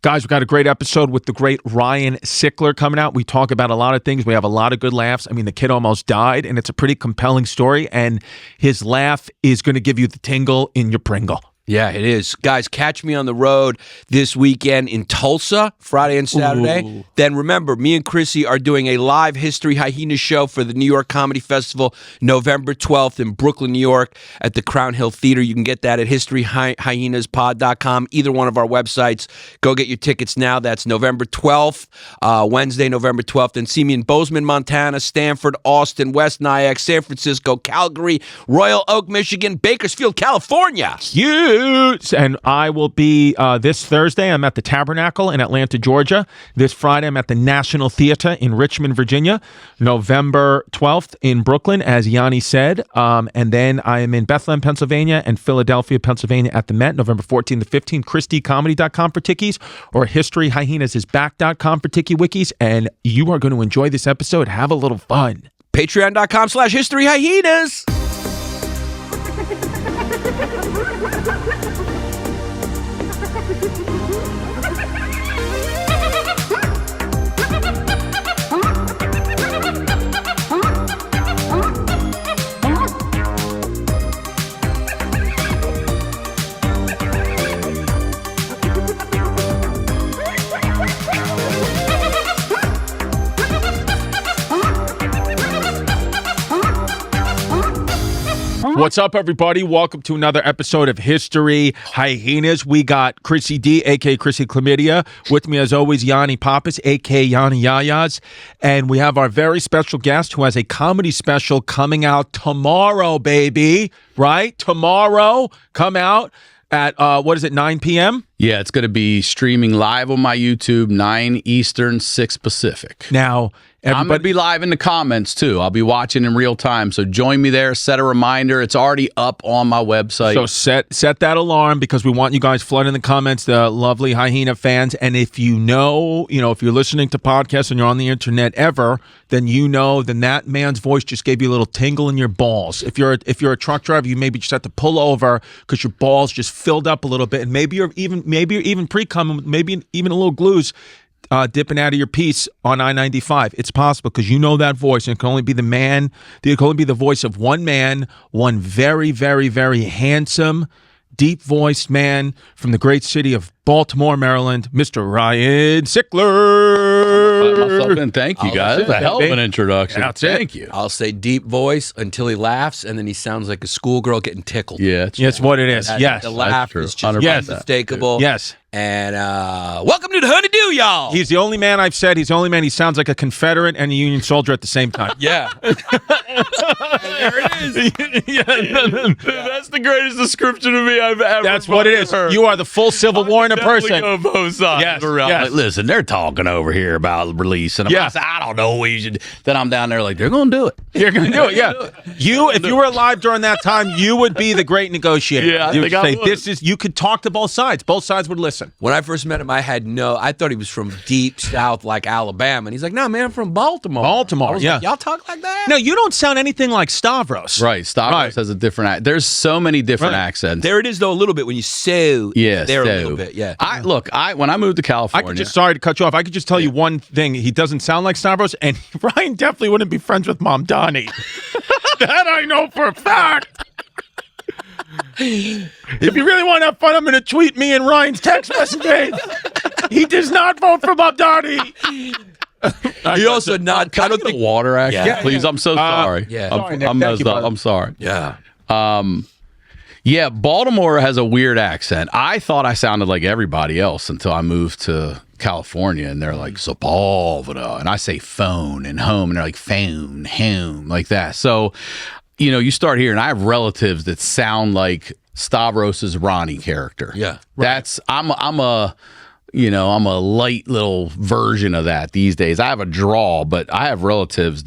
Guys, we've got a great episode with the great Ryan Sickler coming out. We talk about a lot of things. We have a lot of good laughs. I mean, the kid almost died, and it's a pretty compelling story, and his laugh is going to give you the tingle in your Pringle. Yeah, it is. Guys, catch me on the road this weekend in Tulsa, Friday and Saturday. Ooh. Then remember, me and Chrissy are doing a live History Hyenas show for the New York Comedy Festival, November 12th in Brooklyn, New York at the Crown Hill Theater. You can get that at historyhyenaspod.com, either one of our websites. Go get your tickets now. That's November 12th, Wednesday, November 12th. And see me in Bozeman, Montana, Stanford, Austin, West Nyack, San Francisco, Calgary, Royal Oak, Michigan, Bakersfield, California. Huge. And I will be this Thursday. I'm at the Tabernacle in Atlanta, Georgia. This Friday, I'm at the National Theater in Richmond, Virginia. November 12th in Brooklyn, as Yanni said. And then I am in Bethlehem, Pennsylvania, and Philadelphia, Pennsylvania at the Met, November 14th to 15th. ChristyComedy.com for tickies, or HistoryHyenas.com for tiki wikis. And you are going to enjoy this episode. Have a little fun. Patreon.com/HistoryHyenas. What's up, everybody? Welcome to another episode of History Hyenas. We got Chrissy D, a.k.a. Chrissy Chlamydia. With me, as always, Yannis Pappas, a.k.a. Yanni Yayas. And we have our very special guest who has a comedy special coming out tomorrow, baby. Right? Tomorrow. Come out at, 9 p.m.? Yeah, it's going to be streaming live on my YouTube, 9 Eastern, 6 Pacific. Now, I'm going to be live in the comments, too. I'll be watching in real time, so join me there. Set a reminder. It's already up on my website. So set that alarm, because we want you guys flooding the comments, the lovely Hyena fans. And if if you're listening to podcasts and you're on the internet ever, then then that man's voice just gave you a little tingle in your balls. If you're a truck driver, you maybe just have to pull over because your balls just filled up a little bit, and maybe you're even pre-cum, maybe even a little glues dipping out of your piece on I-95. It's possible, because you know that voice, and it can only be the voice of one man, one very, very, very handsome, deep-voiced man from the great city of Baltimore, Maryland, Mr. Ryan Sickler. Thank you, guys. That's a hell of an introduction. Thank you. I'll say deep voice until he laughs, and then he sounds like a schoolgirl getting tickled. Yeah, that's what it is. Yes. The laugh is just unmistakable. Yes. And welcome to the Honeydew, y'all. He's the only man I've said. He's the only man. He sounds like a Confederate and a Union soldier at the same time. Yeah. And there it is. That's the greatest description of me I've ever That's what it is. heard. You are the full Civil War in a person. Go both sides. Yes, Like, listen, they're talking over here about release, and I said, I don't know. Then I'm down there like, they're going to do it. You're going to do it, yeah. If you were alive during that time, you would be the great negotiator. Yeah, you would say, you could talk to both sides. Both sides would listen. When I first met him, I thought he was from deep south, like Alabama. And he's like, no, man, I'm from Baltimore. Baltimore, I was like, y'all talk like that? No, you don't sound anything like Stavros. Right, Stavros has a different There's so many different accents. There it is, though, a little bit when you say there a little bit, yeah. When I moved to California. Sorry to cut you off. I could just tell you one thing. He doesn't sound like Stavros, and Ryan definitely wouldn't be friends with Mom Donnie. That I know for a fact. If you really want to have fun, I'm going to tweet me and Ryan's text messages. He does not vote for Mom Donnie. He also not. Can I don't think water, actually, please. I'm so sorry. I'm messed up. I'm sorry. Yeah. Yeah, Baltimore has a weird accent. I thought I sounded like everybody else until I moved to California, and they're like, Sepulveda, and I say phone and home, and they're like, phone, home, like that. So, you start hearing, I have relatives that sound like Stavros's Ronnie character. Yeah. Right. I'm a light little version of that these days. I have a drawl, but I have relatives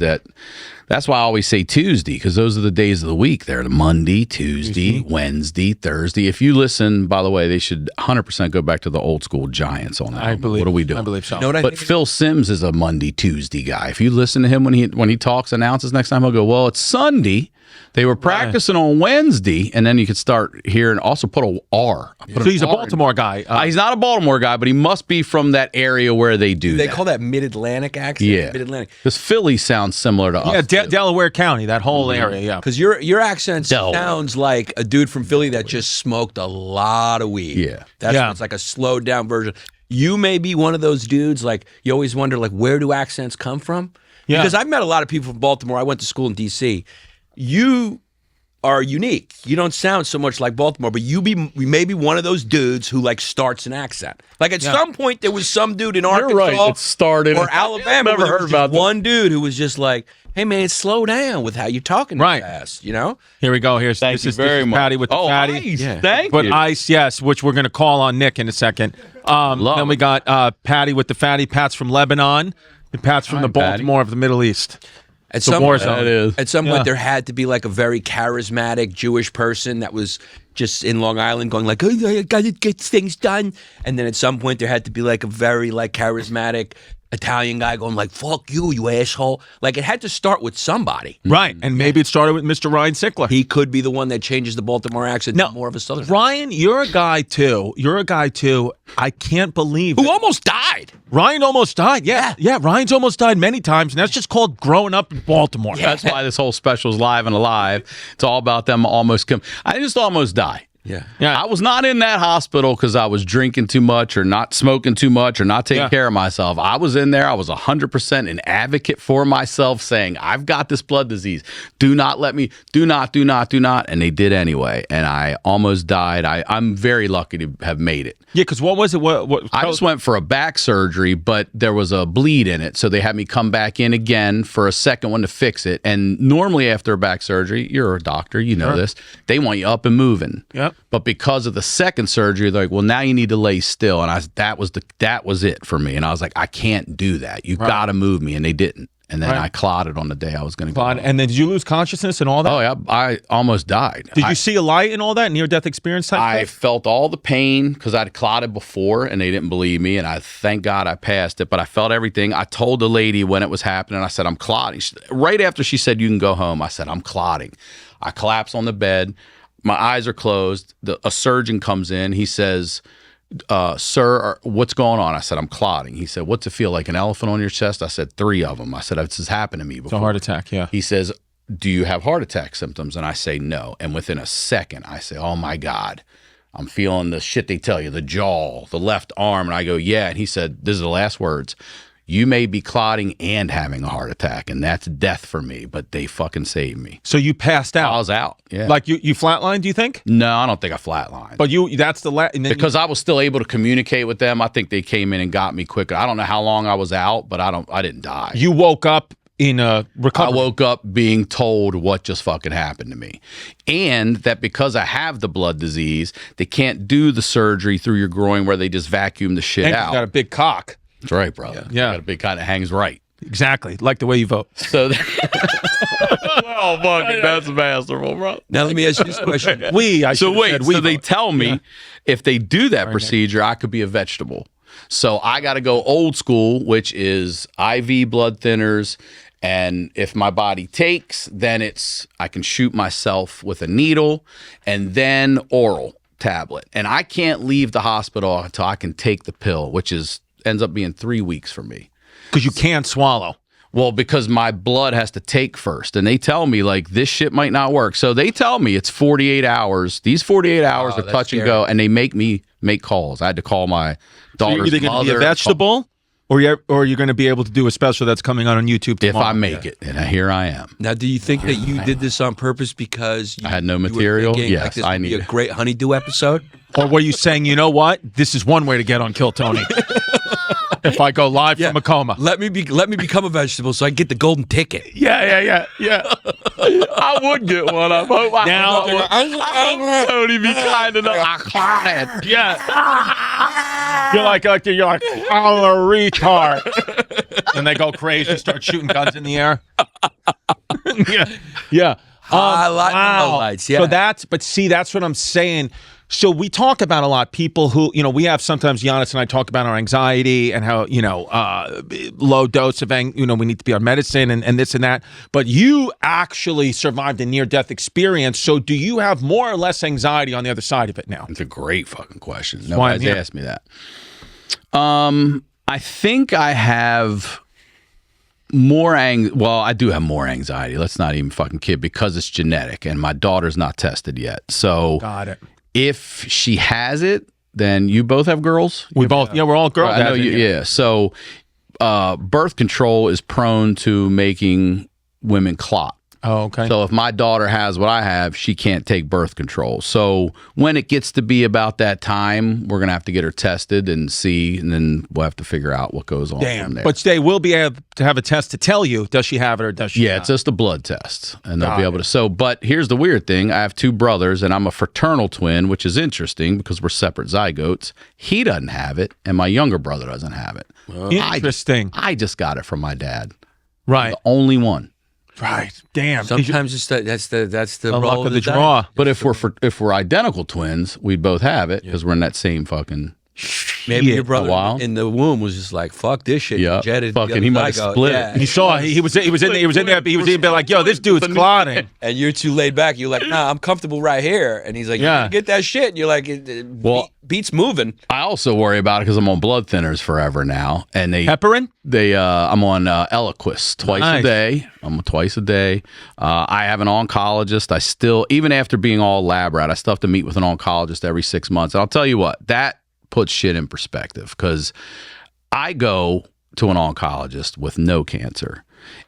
that's why I always say Tuesday, because those are the days of the week. They're the Monday, Tuesday, Wednesday, Thursday. If you listen, by the way, they should 100% go back to the old school Giants on that. I believe. What are we doing? I believe so. But Phil Simms is a Monday, Tuesday guy. If you listen to him when he talks, announces next time, he'll go, well, it's Sunday. They were practicing on Wednesday, and then you could start hearing, also put a R. So he's a Baltimore guy. He's not a Baltimore guy, but he must be from that area where they do They that. call that Mid-Atlantic accent. Yeah. Mid-Atlantic. Because Philly sounds similar to us. Yeah, Delaware County, that whole area, yeah. Because your accent sounds like a dude from Philly that just smoked a lot of weed. Yeah. It's like a slowed down version. You may be one of those dudes, like, you always wonder, like, where do accents come from? Yeah. Because I've met a lot of people from Baltimore. I went to school in D.C. You are unique. You don't sound so much like Baltimore, but we may be one of those dudes who, like, starts an accent. Like, at some point, there was some dude in Arkansas right. It started or Alabama. Never heard about one dude who was just like, hey, man, slow down with how you're talking fast, you know? Here we go. Thank you very much. Patty with the fatty. Ice. Yeah. Thank But you. Ice, yes, which we're going to call on Nick in a second. Then we got Patty with the fatty. Pat's from Lebanon. And Pat's from the Baltimore of the Middle East. At The some war point, zone. At some point, there had to be like a very charismatic Jewish person that was just in Long Island going like, oh, I got to get things done. And then at some point, there had to be like a very like charismatic Italian guy going like, fuck you, you asshole. Like, it had to start with somebody. Right. And maybe it started with Mr. Ryan Sickler. He could be the one that changes the Baltimore accent to more of a Southern. Ryan, you're a guy too. I can't believe Who it. almost died. Ryan almost died. Yeah. Ryan's almost died many times, and that's just called growing up in Baltimore. That's why this whole special is live and alive. It's all about them almost I just almost died. Yeah. I was not in that hospital because I was drinking too much or not smoking too much or not taking care of myself. I was in there. I was 100% an advocate for myself, saying, I've got this blood disease. Do not let me, do not. And they did anyway. And I almost died. I'm very lucky to have made it. Yeah, because what was it? I just went for a back surgery, but there was a bleed in it. So they had me come back in again for a second one to fix it. And normally after a back surgery, you're a doctor, you know this, they want you up and moving. Yep. But because of the second surgery, they're like, well, now you need to lay still. And that was it for me. And I was like, I can't do that. You got to move me. And they didn't. And then I clotted on the day I was going to go. And then did you lose consciousness and all that? Oh, yeah. I almost died. Did you see a light and all that? Near-death experience type I stuff? felt all the pain because I'd clotted before and they didn't believe me. And I thank God I passed it. But I felt everything. I told the lady when it was happening, I said, I'm clotting. Right after she said, you can go home, I said, I'm clotting. I collapsed on the bed. My eyes are closed. A surgeon comes in. He says, sir, what's going on? I said, I'm clotting. He said, what's it feel like, an elephant on your chest? I said, 3 of them. I said, this has happened to me before. It's a heart attack, yeah. He says, do you have heart attack symptoms? And I say, no. And within a second, I say, oh, my God. I'm feeling the shit they tell you, the jaw, the left arm. And I go, yeah. And he said, this is the last words. You may be clotting and having a heart attack, and that's death for me, but they fucking saved me. So you passed out? I was out, yeah. Like you flatlined, do you think? No, I don't think I flatlined. But that's the last... Because I was still able to communicate with them. I think they came in and got me quicker. I don't know how long I was out, but I didn't die. You woke up in a recovery. I woke up being told what just fucking happened to me. And that because I have the blood disease, they can't do the surgery through your groin where they just vacuum the shit out. You got a big cock. That's right, brother. Yeah. Got a big kind that hangs right. Exactly. Like the way you vote. So, oh, fucking, that's masterful, bro. Now let me ask you this question. So they tell me if they do that procedure, I could be a vegetable. So I got to go old school, which is IV blood thinners. And if my body takes, then I can shoot myself with a needle and then oral tablet. And I can't leave the hospital until I can take the pill, which ends up being 3 weeks for me. Because you can't swallow. Well, because my blood has to take first. And they tell me, like, this shit might not work. So they tell me it's 48 hours. These 48 hours are touch and go, and they make me make calls. I had to call my daughter's mother. So you're either going to be a vegetable, or you're going to be able to do a special that's coming out on YouTube tomorrow. If I make it, and here I am. Now, do you think that you did this on purpose because I had no material? Yes, like this I would be need a great honeydew episode? Or were you saying, you know what? This is one way to get on Kill Tony. If I go live from a coma. Let me become a vegetable so I can get the golden ticket. Yeah. I would get one. I hope Tony be kind enough. I caught it. Yeah. You're like I'm a retard. And they go crazy, start shooting guns in the air. Yeah. I like the lights. Yeah. So that's what I'm saying. So we talk about a lot people who, we have sometimes Yannis and I talk about our anxiety and how, low dose of, we need to be on medicine and this and that. But you actually survived a near-death experience. So do you have more or less anxiety on the other side of it now? It's a great fucking question. Why Nobody's asked me that. I think I have more I do have more anxiety. Let's not even fucking kid, because it's genetic and my daughter's not tested yet. So got it. If she has it, then you both have girls? We're all girls. I know yeah. So birth control is prone to making women clot. Oh, okay. So if my daughter has what I have, she can't take birth control. So when it gets to be about that time, we're going to have to get her tested and see, and then we'll have to figure out what goes on from there. But they will be able to have a test to tell you, does she have it or does she not? It's just a blood test, and they'll be able to. So, but here's the weird thing. I have two brothers, and I'm a fraternal twin, which is interesting because we're separate zygotes. He doesn't have it, and my younger brother doesn't have it. Interesting. I just got it from my dad. Right. I'm the only one. Right. Damn. Sometimes that's the roll luck of the draw. But if we're identical twins, we'd both have it because we're in that same fucking. Maybe your brother in the womb was just like, "Fuck this shit." Yeah, fucking. He might have split it. He saw. He was in there. But he was even like, "Yo, this dude's clotting." And you're too laid back. You're like, "Nah, I'm comfortable right here." And he's like, "Yeah, get that shit." And you're like, "Beats moving." I also worry about it because I'm on blood thinners forever now, and heparin. I'm on Eliquis twice a day. Twice a day. I have an oncologist. I still, even after being all lab rat, I still have to meet with an oncologist every 6 months. And I'll tell you what, that puts shit in perspective, because I go to an oncologist with no cancer,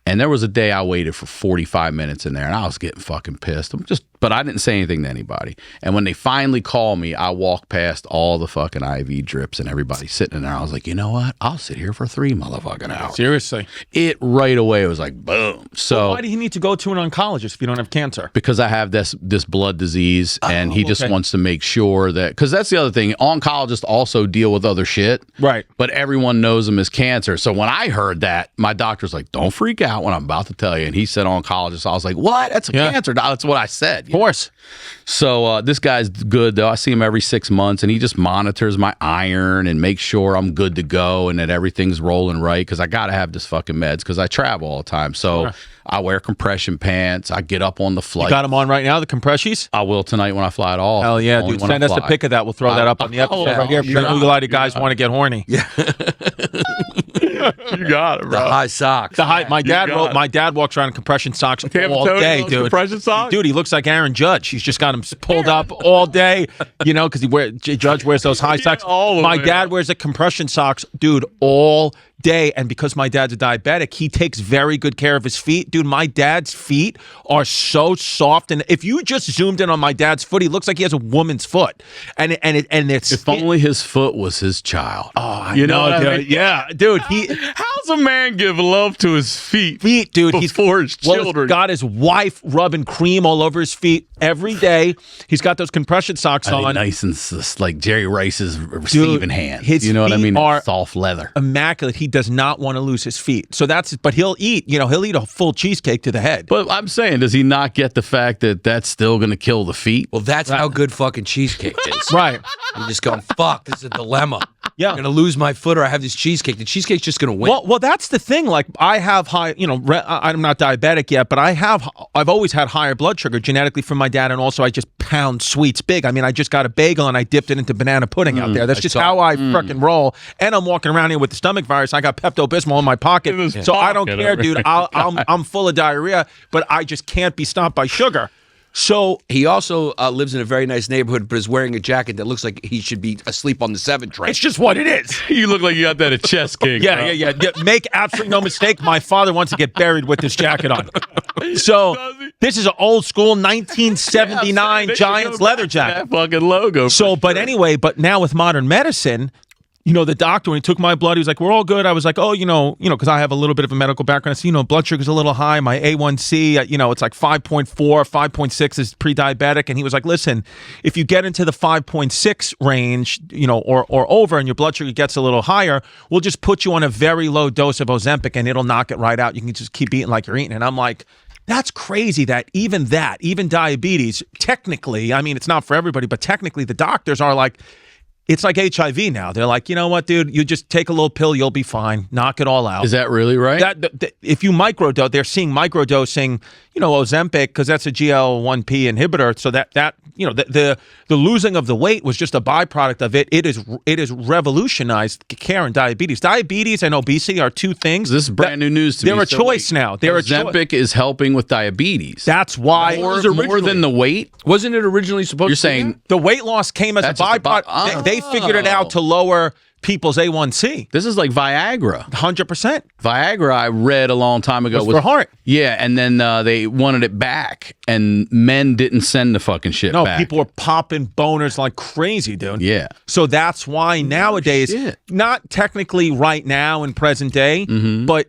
and there was a day I waited for 45 minutes in there, and I was getting fucking pissed. But I didn't say anything to anybody. And when they finally called me, I walked past all the fucking IV drips and everybody sitting in there. I was like, you know what? I'll sit here for 3 motherfucking hours. Seriously. It right away was like, boom. So why do you need to go to an oncologist if you don't have cancer? Because I have this blood disease, and he just wants to make sure that, because that's the other thing. Oncologists also deal with other shit. Right. But everyone knows them as cancer. So when I heard that, my doctor's like, don't freak out when I'm about to tell you. And he said oncologist. I was like, what? That's a cancer. That's what I said. Of course. So this guy's good, though. I see him every 6 months, and he just monitors my iron and makes sure I'm good to go and that everything's rolling right, because I got to have this fucking meds because I travel all the time. So I wear compression pants. I get up on the flight. You got them on right now, the compressions? I will tonight when I fly it all. Hell yeah, dude. Send us a pic of that. We'll throw that up on the episode right here. A lot of guys want to get horny. Yeah. You got it, bro. The high socks. My dad walks around in compression socks all day, dude. Compression socks? Dude, he looks like Aaron Judge. He's just got them pulled up all day, because Judge wears those high socks. My dad wears the compression socks, dude, all day. And because my dad's a diabetic, he takes very good care of his feet. Dude, my dad's feet are so soft. And if you just zoomed in on my dad's foot, he looks like he has a woman's foot. And it's if only his foot was his child. Oh, you know what I mean? Yeah, dude. How's a man give love to his feet? Dude. Before his children. He's got his wife rubbing cream all over his feet every day. He's got those compression socks on. Nice and like Jerry Rice's receiving hands. His you know what I mean? Are soft leather. Immaculate. He does not want to lose his feet. So but he'll eat a full cheesecake to the head. But I'm saying, does he not get the fact that that's still going to kill the feet? Well, that's how good fucking cheesecake is. Right. I'm just going, fuck, this is a dilemma. Yeah. I'm going to lose my foot or I have this cheesecake. The cheesecake's just going to win. Well, that's the thing. Like, I have high, I'm not diabetic yet, but I've always had higher blood sugar genetically from my dad, and also I just pound sweets big. I mean, I just got a bagel and I dipped it into banana pudding out there. That's just how I frickin' roll. And I'm walking around here with the stomach virus. I got Pepto-Bismol in my pocket, so I don't care, dude. I'm full of diarrhea, but I just can't be stopped by sugar. So he also lives in a very nice neighborhood, but is wearing a jacket that looks like he should be asleep on the 7 train. It's just what it is. You look like you got that at Chess King. Yeah. Make absolutely no mistake. My father wants to get buried with this jacket on. So this is an old school 1979 Giants leather jacket. That fucking logo. So, but now with modern medicine, the doctor, when he took my blood, he was like, we're all good. I was like, oh, because I have a little bit of a medical background. I said, blood sugar's a little high. My A1C, it's like 5.4, 5.6 is pre-diabetic. And he was like, listen, if you get into the 5.6 range, or over, and your blood sugar gets a little higher, we'll just put you on a very low dose of Ozempic and it'll knock it right out. You can just keep eating like you're eating. And I'm like, That's crazy that, even diabetes, technically, I mean, it's not for everybody, but technically the doctors are like, it's like HIV now. They're like, you know what, dude? You just take a little pill, you'll be fine. Knock it all out. Is that really right? If you microdose, they're seeing microdosing, Ozempic, because that's a GL1P inhibitor. So that the losing of the weight was just a byproduct of it. It is revolutionized care in diabetes. Diabetes and obesity are two things. This is brand new news to me. They're a choice now. Ozempic is helping with diabetes. That's why more than the weight. Wasn't it originally supposed You're to saying the weight loss came as a byproduct. They figured it out to lower people's A1C. This is like Viagra. 100%. Viagra, I read a long time ago, was for heart. Yeah, and then they wanted it back, and men didn't send the fucking shit back. No, people were popping boners like crazy, dude. Yeah. So that's why nowadays, not technically right now in present day, but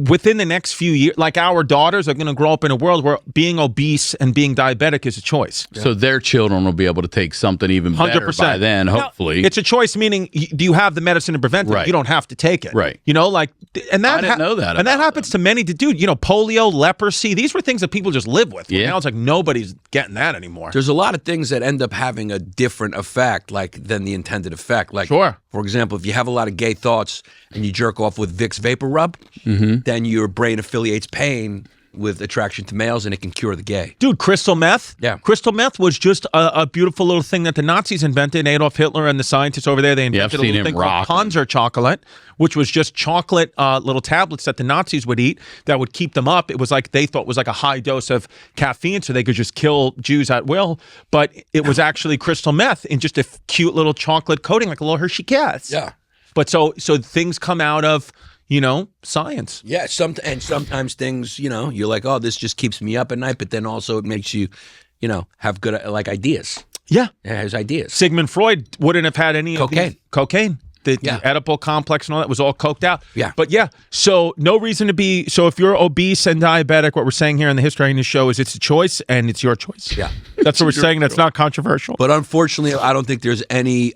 within the next few years, like our daughters are going to grow up in a world where being obese and being diabetic is a choice. So their children will be able to take something even better 100%. by then, hopefully. Now, it's a choice, meaning do you have the medicine to prevent it? Right. You don't have to take it. Right. And that I didn't know that And that about happens to many, dude. Polio, leprosy, these were things that people just live with. Yeah. Now it's like nobody's getting that anymore. There's a lot of things that end up having a different effect, than the intended effect. Like, Sure. For example, if you have a lot of gay thoughts and you jerk off with Vicks Vapor Rub, then your brain affiliates pain with attraction to males, and it can cure the gay. Dude, crystal meth? Yeah. Crystal meth was just a beautiful little thing that the Nazis invented. Adolf Hitler and the scientists over there, they invented a little thing called Panzer chocolate, which was just chocolate little tablets that the Nazis would eat that would keep them up. It was like they thought was like a high dose of caffeine so they could just kill Jews at will. But it was actually crystal meth in just a cute little chocolate coating, like a little Hershey Kiss. Yeah. But so things come out of, science. Yeah, sometimes things, you're like, oh, this just keeps me up at night, but then also it makes you, have good, ideas. Yeah. It has ideas. Sigmund Freud wouldn't have had any cocaine. The Oedipal complex and all that was all coked out. Yeah. But so no reason to be, so if you're obese and diabetic, what we're saying here in the History of the Show is it's a choice and it's your choice. Yeah. That's what we're saying. That's not controversial. But unfortunately, I don't think there's any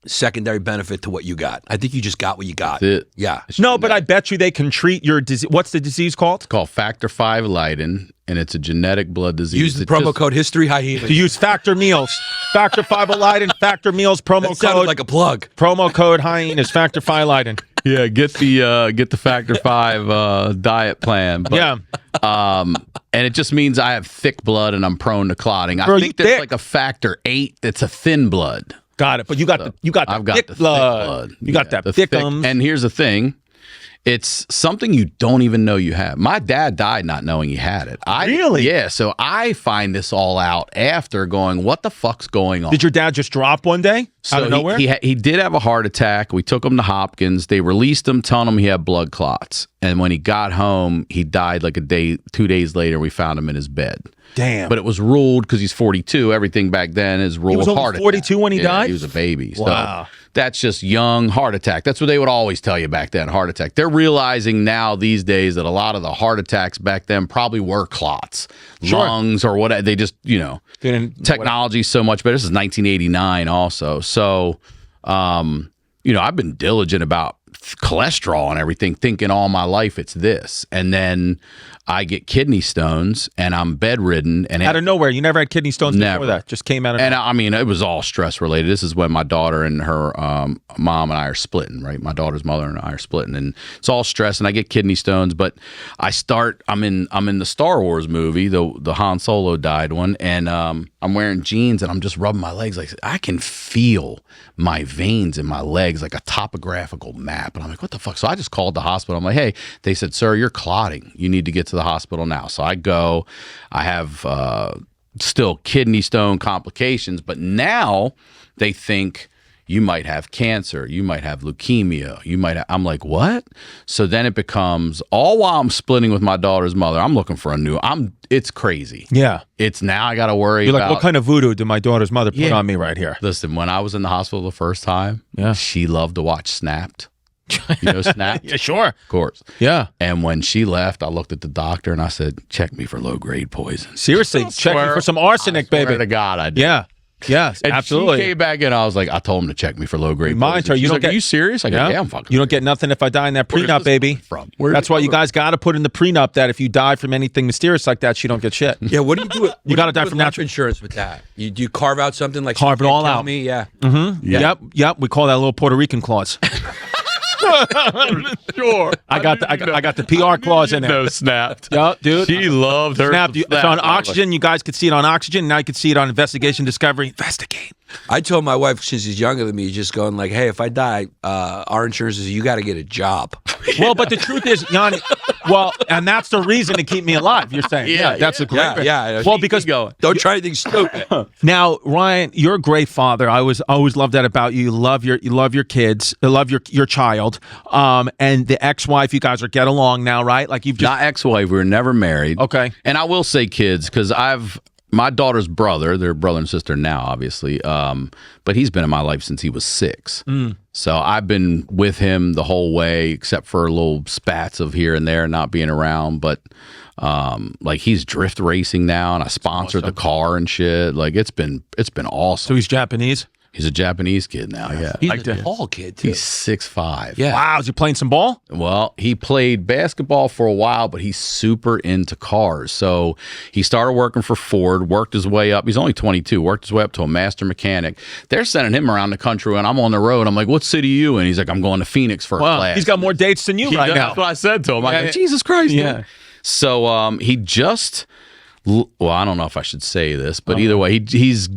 secondary benefit to what you got. I think you just got what you got. That's it. Yeah. No, but I bet you they can treat your disease. What's the disease called? It's called Factor V Leiden, and it's a genetic blood disease. Use the promo code History Hyenas. To use Factor Meals. Factor 5 Leiden, Factor Meals, promo That sounded code. like a plug. Promo code Hyenas, Factor 5 Leiden. Yeah, get the Factor 5 diet plan. But, and it just means I have thick blood and I'm prone to clotting. Bro, I think there's like a Factor 8 that's a thin blood. Got it. But you got the thick blood. You got that thickums. And here's the thing. It's something you don't even know you have. My dad died not knowing he had it. Really? Yeah, so I find this all out after going, what the fuck's going on? Did your dad just drop one day out of nowhere? He did have a heart attack. We took him to Hopkins. They released him, telling him he had blood clots. And when he got home, he died like 2 days later. We found him in his bed. Damn. But it was ruled, because he's 42, everything back then is ruled He was only heart attack. 42 when he died? He was a baby. Wow. So that's just young heart attack. That's what they would always tell you back then, heart attack. They're realizing now these days that a lot of the heart attacks back then probably were clots, lungs or whatever. They just, technology's so much better. This is 1989 also. So, I've been diligent about cholesterol and everything, thinking all my life it's this. And then I get kidney stones and I'm bedridden. And out of nowhere, you never had kidney stones before that. Just came out of nowhere. And I mean, it was all stress related. This is when my daughter and her mom and I are splitting, right? My daughter's mother and I are splitting, and it's all stress. And I get kidney stones. But I'm in the Star Wars movie, the Han Solo died one, and I'm wearing jeans and I'm just rubbing my legs. Like, I can feel my veins in my legs like a topographical map. And I'm like, what the fuck? So I just called the hospital. I'm like, hey, they said, sir, you're clotting. You need to get to the hospital now. So I go. I have still kidney stone complications, but now they think you might have cancer, you might have leukemia, I'm like, what? So then it becomes, all while I'm splitting with my daughter's mother, I'm looking for it's crazy. Yeah. It's now I got to worry You're about. like, what kind of voodoo did my daughter's mother put on me right here? Listen, when I was in the hospital the first time, she loved to watch Snapped. You know Snapped? Yeah, sure. Of course. Yeah. And when she left, I looked at the doctor and I said, check me for low-grade poison. Seriously, check me for some arsenic, baby. Swear to God, I did. Yeah. Yes, And absolutely. she came back in. I was like, I told him to check me for low grade. Remind her, She's you don't like, get- Are you serious? I go, yeah, I'm fucking. You don't get nothing if I die in that Where's prenup, this baby. coming from? Where's That's it why you coming guys got to put in the prenup that if you die from anything mysterious like that, you don't get shit. Yeah, what do you do? You got to die with from life natural. insurance with that. You do you carve out something like Carve it you can't all tell out. Me, yeah. Yep. We call that a little Puerto Rican clause. Sure. I got the PR clause in there. No, snapped. Yeah, dude. She loved her. Snap. It's Snap. on Oxygen. You guys could see it on Oxygen. Now you could see it on Investigation Discovery. Investigate. I told my wife, since she's younger than me, just going like, hey, if I die, our insurance is you got to get a job. Well, but the truth is, Yanni, and that's the reason to keep me alive. You're saying, Yeah, that's a great. Yeah. Well, because going. Don't try anything stupid. now, Ryan, you're a great father. I always loved that about you. You love your kids. You love your child. And the ex-wife, you guys get along now, right? Like you've just Not ex-wife. We were never married. Okay. And I will say kids because my daughter's brother, they're brother and sister now, obviously. But he's been in my life since he was 6. So I've been with him the whole way, except for little spats of here and there not being around. But like he's drift racing now, and I sponsored the car and shit. Like it's been awesome. so he's Japanese. He's a Japanese kid now. Yeah, He's Like a that. tall kid, too. he's 6'5". Yeah. Wow, is he playing some ball? Well, he played basketball for a while, but he's super into cars. So he started working for Ford, worked his way up. He's only 22, worked his way up to a master mechanic. They're sending him around the country, and I'm on the road. I'm like, what city are you in? He's like, I'm going to Phoenix for a Wow, class. he's got more dates than you He right does. now. That's what I said to him. I Yeah, go, yeah. Jesus Christ. Yeah. Dude. So he just... Well, I don't know if I should say this, but either way, he's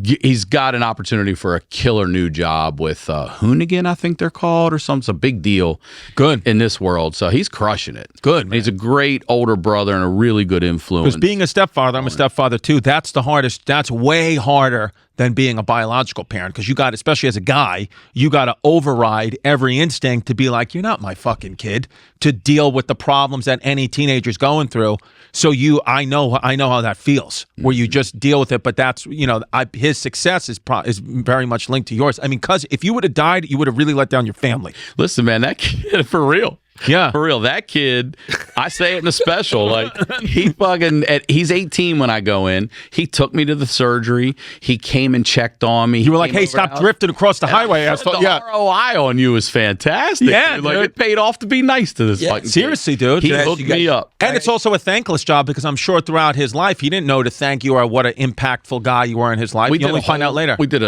got an opportunity for a killer new job with Hoonigan, I think they're called, or something. It's a big deal. Good. In this world, so he's crushing it. Good, And he's a great older brother and a really good influence. Because being a stepfather, I'm a stepfather too. That's the hardest. That's way harder than being a biological parent because you got, especially as a guy, you got to override every instinct to be like, you're not my fucking kid, to deal with the problems that any teenager's going through. So I know how that feels, where you just deal with it. But that's, his success is very much linked to yours. I mean, because if you would have died, you would have really let down your family. Listen, man, that kid, for real. Yeah. For real, that kid, I say it in the special, like he's 18 when I go in. He took me to the surgery. He came and checked on me. You were like, hey, stop drifting across the highway. I thought, the ROI on you is fantastic. Yeah, dude. Like dude. it paid off to be nice to this fucking kid. Seriously, dude. He Yeah, hooked you got- me up. And it's also a thankless job because I'm sure throughout his life he didn't know to thank you or what an impactful guy you were in his life. You only find out later. We did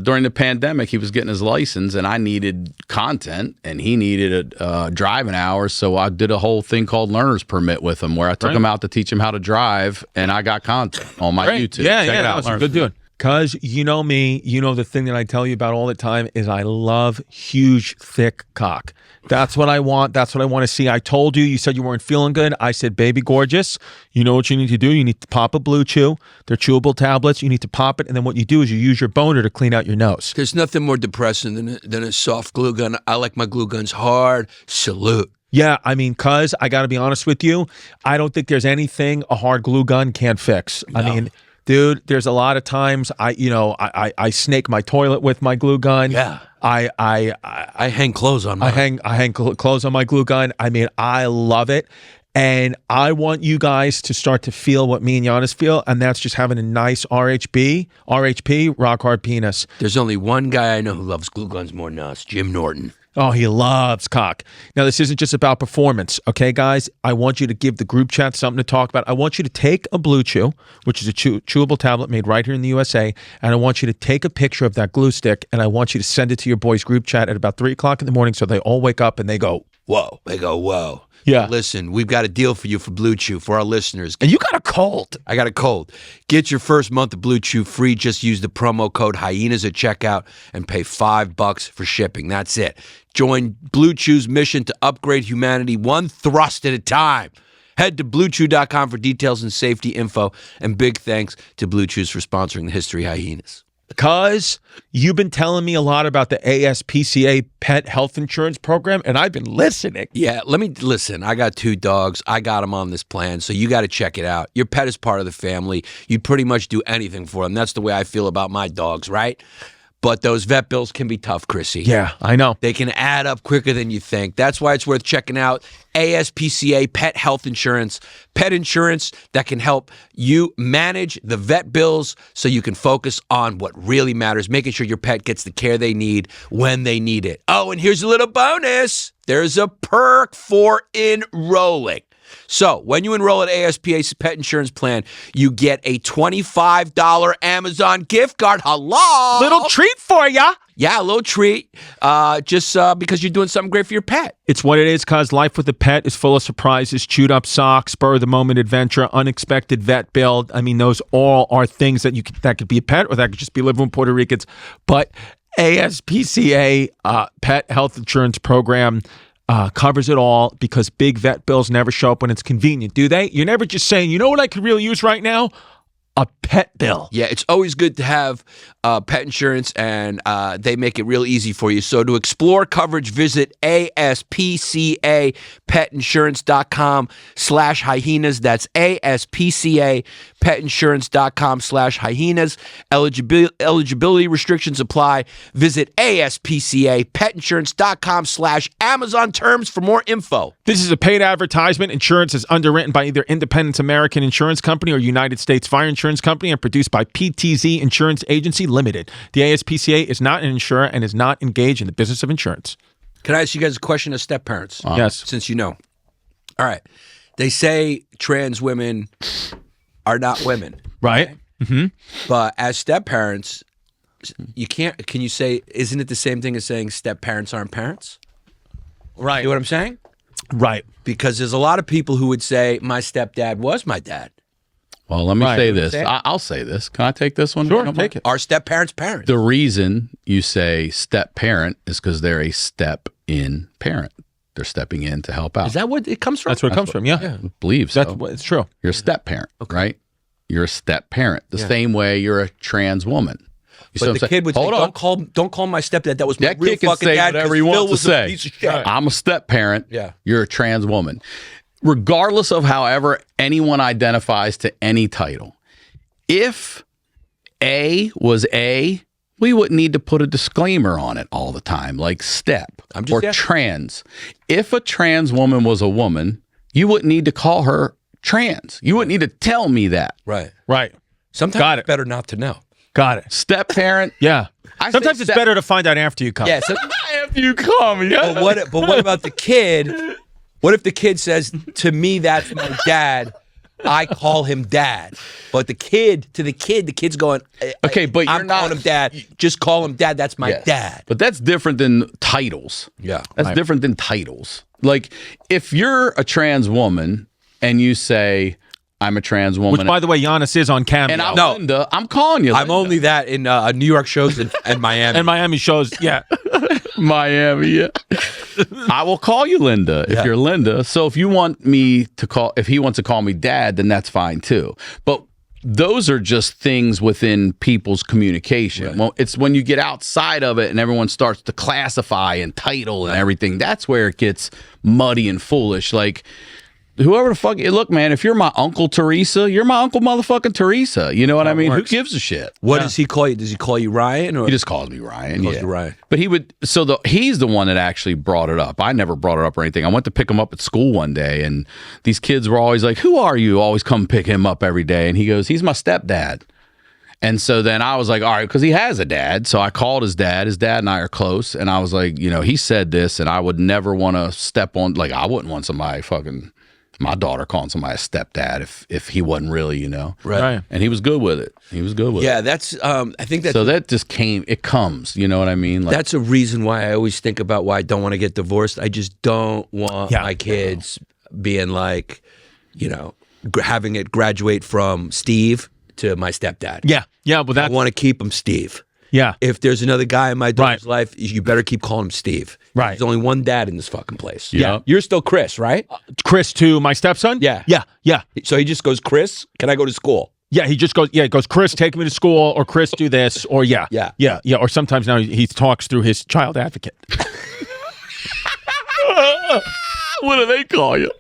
during the pandemic. He was getting his license, and I needed content, and he needed driving hours. So I did a whole thing called learner's permit with him, where I took him out to teach him how to drive, and I got content on my YouTube. Yeah, Check it that out. was a good dude. Because you know me, the thing that I tell you about all the time is I love huge, thick cock. That's what I want. That's what I want to see. I told you, you said you weren't feeling good. I said, baby gorgeous, you know what you need to do? You need to pop a Blue Chew. They're chewable tablets. You need to pop it. And then what you do is you use your boner to clean out your nose. There's nothing more depressing than a soft glue gun. I like my glue guns hard. Salute. Yeah, I mean, cuz I got to be honest with you, I don't think there's anything a hard glue gun can't fix. I mean, dude, there's a lot of times I snake my toilet with my glue gun. Yeah. I hang clothes on mine. I hang clothes on my glue gun. I mean, I love it. And I want you guys to start to feel what me and Yannis feel, and that's just having a nice RHP, rock hard penis. There's only one guy I know who loves glue guns more than us, Jim Norton. Oh, he loves cock. Now, this isn't just about performance, okay, guys? I want you to give the group chat something to talk about. I want you to take a Blue Chew, which is a chewable tablet made right here in the USA, and I want you to take a picture of that glue stick, and I want you to send it to your boys' group chat at about 3 o'clock in the morning so they all wake up and they go, Whoa. They go, whoa. Yeah. Listen, we've got a deal for you for Blue Chew, for our listeners. and you got a cold. I got a cold. Get your first month of Blue Chew free. Just use the promo code Hyenas at checkout and pay $5 for shipping. That's it. Join Blue Chew's mission to upgrade humanity one thrust at a time. Head to BlueChew.com for details and safety info. And big thanks to Blue Chews for sponsoring the History Hyenas. Because you've been telling me a lot about the ASPCA pet health insurance program, and I've been listening. Yeah, listen. I got 2 dogs. I got them on this plan, so you got to check it out. Your pet is part of the family. You'd pretty much do anything for them. That's the way I feel about my dogs, right? But those vet bills can be tough, Chrissy. Yeah, I know. They can add up quicker than you think. That's why it's worth checking out ASPCA Pet Health Insurance. Pet insurance that can help you manage the vet bills so you can focus on what really matters, making sure your pet gets the care they need when they need it. Oh, and here's a little bonus. There's a perk for enrolling. So when you enroll at ASPA's pet insurance plan, you get a $25 Amazon gift card. Hello. Little treat for ya. Yeah, a little treat, just because you're doing something great for your pet. It's what it is, cuz life with a pet is full of surprises, chewed up socks, spur of the moment adventure, unexpected vet bill. I mean, those all are things that that could be a pet or that could just be living with Puerto Ricans. But ASPCA Pet Health Insurance Program covers it all because big vet bills never show up when it's convenient, do they? You're never just saying, you know what I could really use right now? A pet bill. Yeah, it's always good to have pet insurance, and they make it real easy for you. So to explore coverage, visit ASPCAPetInsurance.com/hyenas. That's ASPCAPetInsurance.com/hyenas. Eligibility restrictions apply. Visit ASPCAPetInsurance.com/Amazon terms for more info. This is a paid advertisement. Insurance is underwritten by either Independence American Insurance Company or United States Fire Insurance Company and produced by PTZ Insurance Agency Limited. The ASPCA is not an insurer and is not engaged in the business of insurance. Can I ask you guys a question as step parents? Yes. Since you know. All right. They say trans women are not women. Right. Mm-hmm. But as step parents, you can't. Can you say, isn't it the same thing as saying step parents aren't parents? Right. You know what I'm saying? Right. Because there's a lot of people who would say my stepdad was my dad. Well, let me say this. Say it. I'll say this. Can I take this one? Sure, take it. Our step parents' parents. The reason you say step parent is because they're a step in parent. They're stepping in to help out. Is that what it comes from? That's where it comes from, yeah. I believe so. It's true. You're a step parent, right? You're a step parent. The same way you're a trans woman. You see But what the I'm kid would saying? say, Hold on. don't call my stepdad. That was my That real kid can fucking say dad. whatever he 'cause Phil wants was to a say. piece of shit. I'm a step parent. Yeah. You're a trans woman. Regardless of however anyone identifies to any title, if A was A, we wouldn't need to put a disclaimer on it all the time, like step I'm just or asking. trans. If a trans woman was a woman, you wouldn't need to call her trans. You wouldn't need to tell me that. Right. Right. Sometimes Got it's it. better not to know. Got it. Step parent. Yeah. I Sometimes say it's step- better to find out after you come. Yeah. So, After you call me. but what about the kid? What if the kid says, to me, that's my dad. I call him dad. But the kid's going, Okay, but you're I'm calling not- him dad. Just call him dad. That's my Yes. dad. But that's different than titles. Yeah. That's different than titles. Like, if you're a trans woman and you say, I'm a trans woman. Which, by the way, Yannis is on Cameo. and I'm No. Linda, I'm calling you Linda. I'm only that in New York shows and Miami. and Miami shows, yeah. Miami. Yeah. I will call you Linda if Yeah. you're Linda. So if you want me to call, if he wants to call me dad, then that's fine too. But those are just things within people's communication. Right. Well, it's when you get outside of it and everyone starts to classify and title and everything, that's where it gets muddy and foolish. Like, whoever the fuck, look, man, if you're my Uncle Teresa, you're my Uncle motherfucking Teresa. You know what I mean? works. Who gives a shit? What does he call you? Does he call you Ryan? Or He just calls me Ryan. calls Yeah. you Ryan. But he's the one that actually brought it up. I never brought it up or anything. I went to pick him up at school one day, and these kids were always like, "Who are you?" Always come pick him up every day. And he goes, "He's my stepdad." And so then I was like, all right, because he has a dad. So I called his dad. His dad and I are close. And I was like, you know, he said this, and I would never want to step on, like, I wouldn't want somebody fucking, my daughter calling somebody a stepdad if he wasn't really, you know. Right. And he was good with it. He was good with it. Yeah, that's. I think that's. So that just it comes, you know what I mean? Like, That's a reason why I always think about why I don't want to get divorced. I just don't want Yeah. my kids being like, you know, having it graduate from Steve to my stepdad. Yeah. Yeah. Well, I that's, want to keep him Steve. yeah. If there's another guy in my daughter's Right. life, you better keep calling him Steve. Right. There's only one dad in this fucking place. Yeah. You're still Chris, right? Chris to my stepson? Yeah. Yeah. Yeah. So he just goes, Chris, can I go to school? Yeah. He just goes, Chris, take me to school, or Chris, do this, or yeah. Yeah. Yeah. Yeah. Or sometimes now he talks through his child advocate. what do they call you?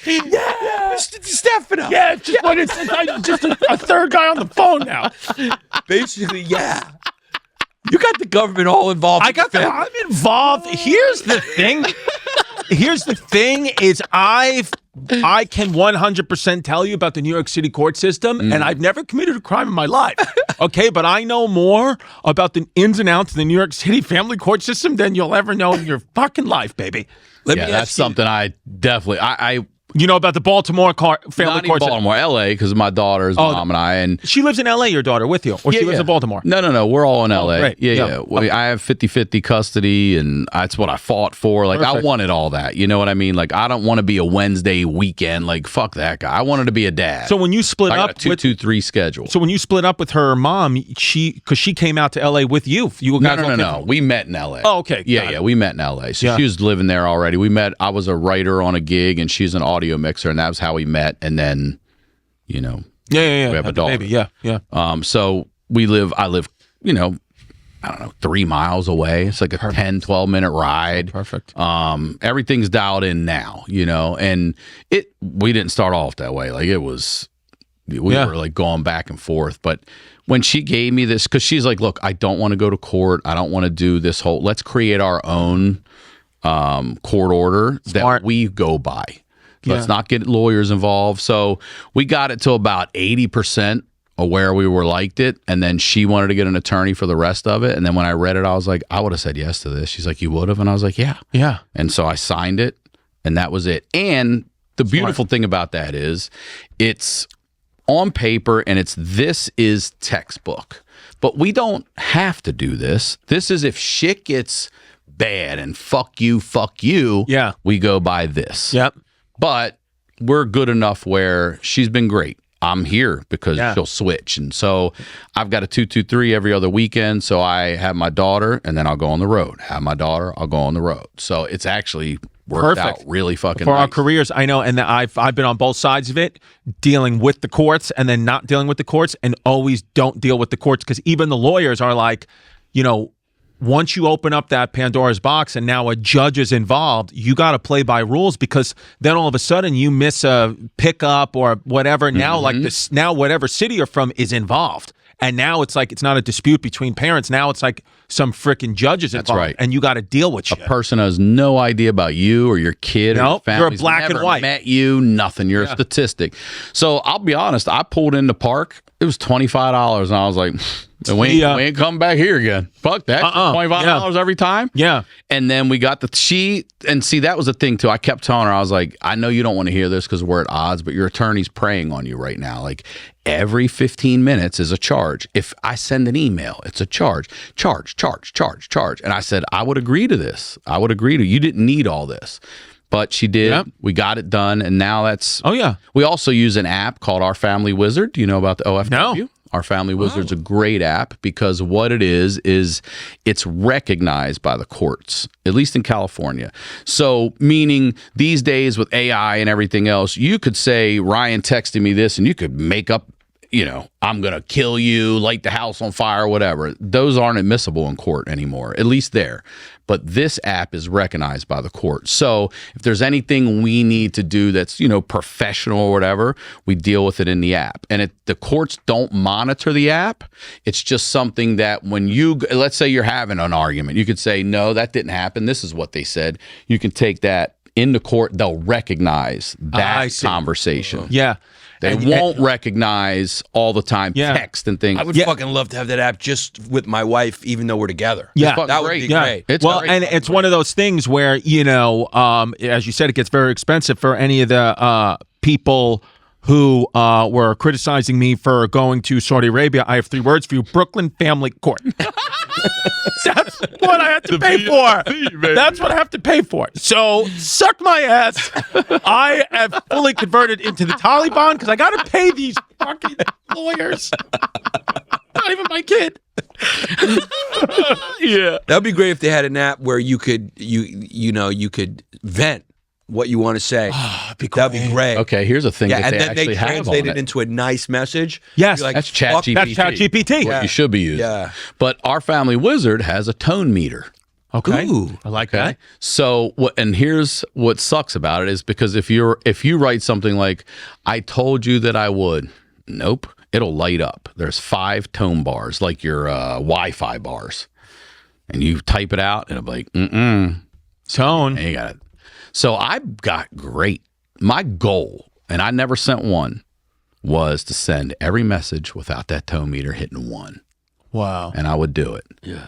Yeah, Mr. Distefano. Yeah, it's just, I'm just a third guy on the phone now. Basically, yeah. You got the government all involved. I'm involved. Here's the thing. Is I can 100% tell you about the New York City court system, and I've never committed a crime in my life. Okay, but I know more about the ins and outs of the New York City family court system than you'll ever know in your fucking life, baby. That's something I definitely You know about the Baltimore family not court in Baltimore, LA, because my daughter's mom and I, and she lives in LA, your daughter, with you, or she lives in Baltimore? No, we're all in LA. Right. Yeah. I have 50-50 custody, and that's what I fought for. Like, I wanted all that. You know what I mean? Like, I don't want to be a Wednesday weekend. Like, fuck that guy. I wanted to be a dad. So when you split I up, got a 2-2-3 schedule. So when you split up with her mom, because she came out to LA with you. No. We met in LA. Oh, okay. Yeah. We met in LA. So she was living there already. We met. I was a writer on a gig, and she's an audio mixer, and that was how we met. And then, we have a daughter. Baby. Yeah. So I live, I don't know, 3 miles away. It's like a 10-12 minute ride. Perfect. Everything's dialed in now, and we didn't start off that way. Like, it was, we were like going back and forth. But when she gave me this, because she's like, look, I don't want to go to court. I don't want to do this let's create our own court order that we go by. Let's not get lawyers involved. So we got it to about 80% of where we liked it. And then she wanted to get an attorney for the rest of it. And then when I read it, I was like, I would have said yes to this. She's like, you would have? And I was like, yeah. Yeah. And so I signed it, and that was it. And the beautiful thing about that is it's on paper, and this is textbook. But we don't have to do this. This is if shit gets bad and fuck you, we go by this. Yep. But we're good enough where she's been great. I'm here because she'll switch. And so I've got a 2-2-3 every other weekend. So I have my daughter, and then I'll go on the road. Have my daughter, I'll go on the road. So it's actually worked out really fucking for nice. our careers. I know, and I've been on both sides of it, dealing with the courts and then not dealing with the courts, and always don't deal with the courts, because even the lawyers are like, once you open up that Pandora's box and now a judge is involved, you got to play by rules, because then all of a sudden you miss a pickup or whatever. Now, now whatever city you're from is involved. And now it's like, it's not a dispute between parents. Now it's like some freaking judges involved. That's right. And you got to deal with shit. A person has no idea about you or your kid or your family. You're a black and white. Met you, nothing. You're a statistic. So I'll be honest, I pulled in the park. It was $25, and I was like, we ain't coming back here again. Fuck that. $25 every time. Yeah. And then we got that was the thing too. I kept telling her, I was like, I know you don't want to hear this because we're at odds, but your attorney's preying on you right now. Like, every 15 minutes is a charge. If I send an email, it's a charge. Charge. And I said, I would agree to this. You didn't need all this. But she did. Yep. We got it done, and now that's... Oh, yeah. We also use an app called Our Family Wizard. Do you know about the OFW? No. Our Family Wizard's a great app, because what it is it's recognized by the courts, at least in California. So, meaning these days with AI and everything else, you could say, Ryan texted me this, and you could make up, I'm going to kill you, light the house on fire, whatever. Those aren't admissible in court anymore, at least there. But this app is recognized by the court. So if there's anything we need to do that's, professional or whatever, we deal with it in the app. And the courts don't monitor the app. It's just something that when let's say you're having an argument, you could say, no, that didn't happen. This is what they said. You can take that into court. They'll recognize that conversation. Yeah. They won't recognize all the time text and things. I would fucking love to have that app just with my wife, even though we're together. Yeah, that would be great. It's one of those things where, as you said, it gets very expensive for any of the people who were criticizing me for going to Saudi Arabia. I have 3 words for you: Brooklyn Family Court. That's what I have to pay for. That's what I have to pay for. So suck my ass. I have fully converted into the Taliban because I got to pay these fucking lawyers. Not even my kid. Yeah, that'd be great if they had an app where you could you could vent what you want to say. That'd be great. Okay, here's a thing that and they then actually they have translate on it into a nice message. Yes, like, that's ChatGPT. That's ChatGPT. What you should be using. Yeah. But Our Family Wizard has a tone meter. Okay. Ooh. I like Okay. that. So what? And here's what sucks about it is because if you write something like, "I told you that I would," nope, it'll light up. There's 5 tone bars, like your Wi-Fi bars, and you type it out, and it'll be like, Tone. and you got it. So I got great. My goal, and I never sent one, was to send every message without that tone meter hitting 1, Wow. and I would do it. Yeah.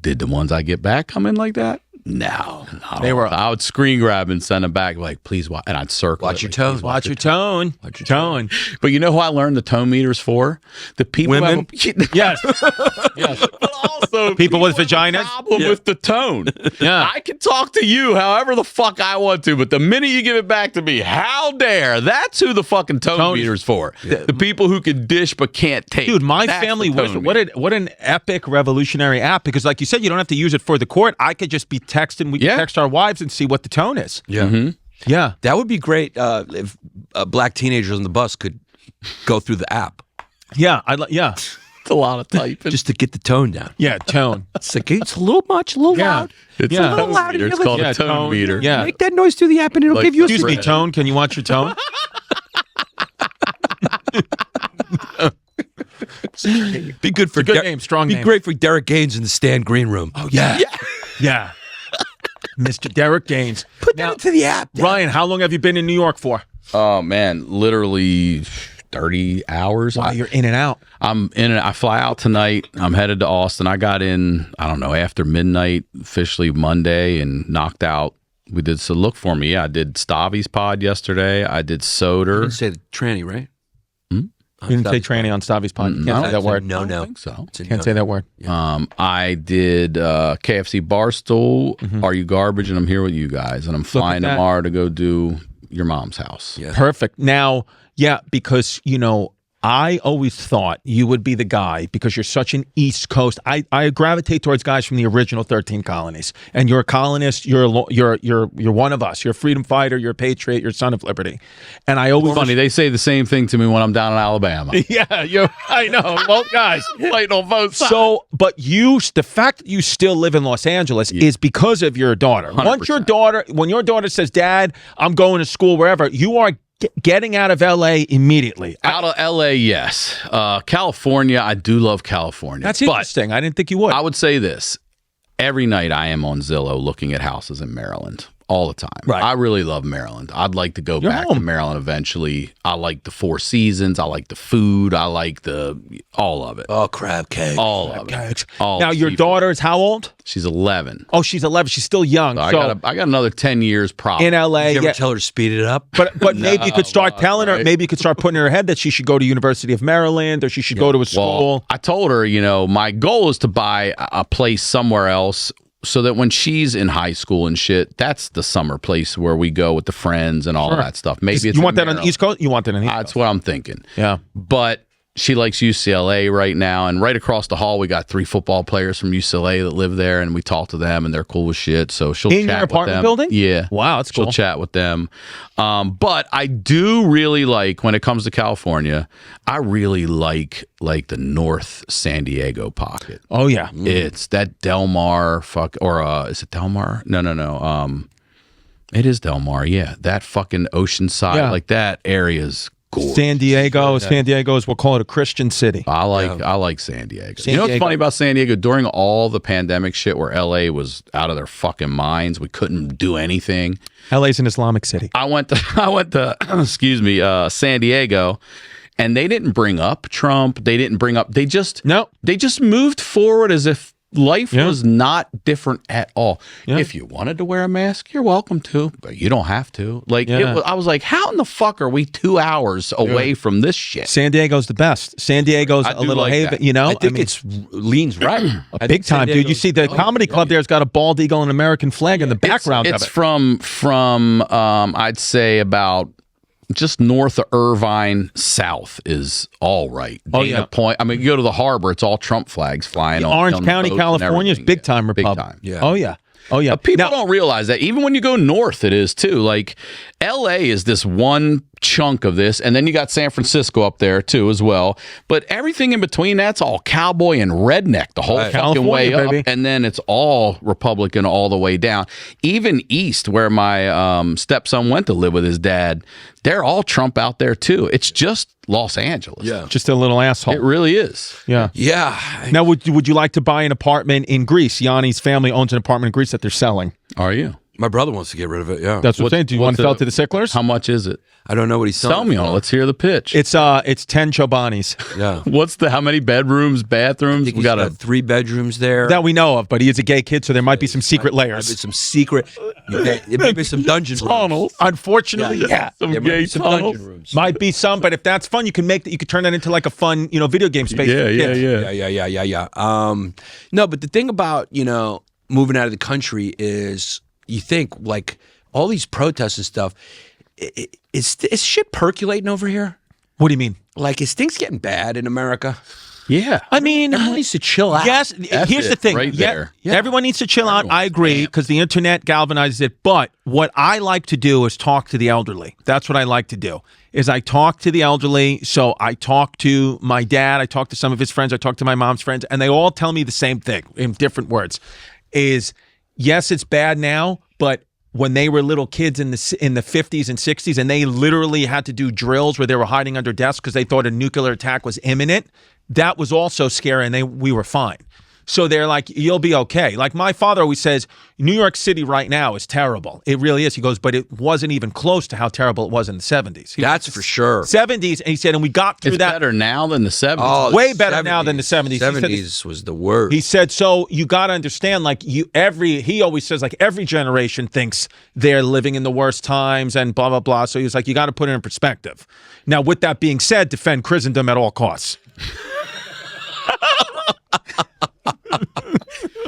Did the ones I get back come in like that? No, They were- I would screen grab and send them back like, please watch, and I'd circle. Watch it, your like, tone. "Please Watch your tone. Watch your Tone. But you know who I learned the tone meters for? The people who Women? have Yes. Yes. but also People with have a vaginas? problem with the tone. Yeah. I can talk to you however the fuck I want to, but the minute you give it back to me, how dare? That's who the fucking tone meter's for. The people who can dish but can't take. Dude, my That's family the tone was meter. what an epic revolutionary app, because like you said, you don't have to use it for the court. I could just be texting. We could Yeah. text our wives and see what the tone is. Yeah. Yeah. That would be great if black teenagers on the bus could go through the app Yeah. Yeah. It's a lot of typing. just to get the tone down. Yeah. Tone. It's like it's a little much, a little Yeah. loud. It's Yeah. a tone Loud, meter. It's you're called like- a tone, Yeah, tone. meter. Yeah. Make that noise through the app, and it'll Like- give you a Excuse me, Right. Tone. Can you watch your tone? Be good for Good name, strong Be name. great for Derek Gaines in the stand green room. Oh yeah. Yeah. Mr. Derek Gaines. Put Now, that into the app. Ryan, how long have you been in New York for? Oh man, literally 30 hours. Wow, you're in and out. I'm in it. I fly out tonight. I'm headed to Austin. I got in, I don't know, after midnight, officially Monday, and knocked out. We did, so look for me. Yeah, I did Stavi's pod yesterday. I did You Soder. didn't say the tranny, right? You didn't say tranny on Stavi's pod. You can't say that word. No, I no. don't think so. It's a Can't no. say that word. I did KFC Barstool. Are You Garbage? And I'm here with you guys. And I'm flying that. tomorrow to go do your mom's house. Yeah. Perfect. Now, yeah, because, you know, I always thought you would be the guy because you're such an East Coast. I gravitate towards guys from the original 13 colonies, and you're a colonist. You're one of us. You're a freedom fighter. You're a patriot. You're a son of liberty. And I always Funny, they say the same thing to me when I'm down in Alabama. yeah, I know, both guys. Fighting on both sides. So, but the fact that you still live in Los Angeles is because of your daughter. 100%. When your daughter says, "Dad, I'm going to school wherever," you are getting out of LA immediately. Out of LA, yes. California, I do love California. That's but interesting. I didn't think you would. I would say this. Every night I am on Zillow looking at houses in Maryland all the time. Right. I really love Maryland. I'd like to go You're back to home. Maryland eventually. I like the Four Seasons. I like the food. I like all of it. Oh, crab cake. All of it. All Now, your seafood. daughter is how old? She's 11. Oh, she's 11. She's still young. So So, I got another 10 years probably. in LA, Did you ever yeah. tell her to speed it up? But maybe you could start telling her. right. Maybe you could start putting in her head that she should go to University of Maryland or she should go to a school. Well, I told her, my goal is to buy a place somewhere else so that when she's in high school and shit, that's the summer place where we go with the friends and all Sure. that stuff. Maybe it's you want in that on the Maryland. East Coast? You want that on the East That's Coast? what I'm thinking. Yeah. But she likes UCLA right now, and right across the hall we got 3 football players from UCLA that live there, and we talk to them, and they're cool as shit. So she'll In chat your with apartment them. building? Yeah. Wow, that's cool. She'll chat with them. But I do really like, when it comes to California, I really like the North San Diego pocket. Oh, yeah. It's that Del Mar is it Del Mar? No. It is Del Mar. Yeah, that fucking Oceanside, Yeah. like that area's gorgeous. San Diego is, we'll call it a Christian city. I like San Diego. San You know what's Diego. funny about San Diego? During all the pandemic shit where LA was out of their fucking minds, we couldn't do anything. LA's an Islamic city. I went to excuse me, San Diego, and they didn't bring up Trump. They just moved forward as if life was not different at all. Yeah. If you wanted to wear a mask, you're welcome to, but you don't have to. Yeah. I was like, how in the fuck are we 2 hours away from this shit? San Diego's the best. San Diego's I a do little like haven, that. I think it's leans right. I big think San time, dude. You Diego's- see the comedy club there's got a bald eagle and American flag in the background It's of it. from I'd say about just north of Irvine, south is all right. Oh, Dana yeah. Point. I mean, you go to the harbor, it's all Trump flags flying. Orange on County, boats and California is everything. big time Yeah, Republic. Big time. Yeah. Oh, yeah. Oh, yeah. People Now- don't realize that. Even when you go north, it is too. Like, LA is this one chunk of this, and then you got San Francisco up there too as well. But everything in between, that's all cowboy and redneck the whole fucking way up, baby. and then it's all Republican all the way down. Even east, where my stepson went to live with his dad, they're all Trump out there too. It's just Los Angeles. Yeah. Just a little asshole. It really is. Yeah. Yeah. Now, would you like to buy an apartment in Greece? Yanni's family owns an apartment in Greece that they're selling. Are you? My brother wants to get rid of it. Yeah. That's what I'm saying. Do you want to sell it to the Sicklers? How much is it? I don't know what he's selling. Tell me on it. Let's hear the pitch. It's 10 Chobanis Yeah. How many bedrooms, bathrooms? We got 3 bedrooms there. that we know of, but he is a gay kid, so there might be some secret layers. Maybe some secret. It may be some dungeon rooms. Unfortunately, yeah. Some There might gay be some tunnels. dungeon rooms. Might be some, but if that's fun, you can turn that into like a fun, video game space. Yeah, for yeah, kids. yeah. No, but the thing about moving out of the country is you think like all these protests and stuff. Is shit percolating over here? What do you mean? Like, is things getting bad in America? Yeah. I mean, Everyone needs to chill out. yes. That's Here's the it, thing. right there. Yeah. Everyone needs to chill out. I agree because the internet galvanizes it. But what I like to do is talk to the elderly. That's what I like to do. Is I talk to the elderly. So I talk to my dad. I talk to some of his friends. I talk to my mom's friends, and they all tell me the same thing in different words. Is yes, it's bad now, but when they were little kids in the 50s and 60s, and they literally had to do drills where they were hiding under desks because they thought a nuclear attack was imminent, that was also scary, and we were fine. So they're like, you'll be okay. Like my father always says, New York City right now is terrible. It really is. He goes, but it wasn't even close to how terrible it was in the 70s. That's for sure. 70s, and he said, and we got through It's that. better now than the 70s. Oh, Way better now than the 70s. He said 70s was the worst. He said, so you got to understand, like he always says, like every generation thinks they're living in the worst times and blah, blah, blah. So he was like, you got to put it in perspective. Now, with that being said, defend Christendom at all costs.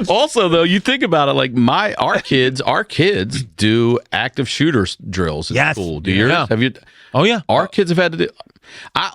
Also, though, you think about it, like our kids do active shooter drills at Yes. school. Do yours? Yeah. Have you? Oh, yeah. Our kids have had to do.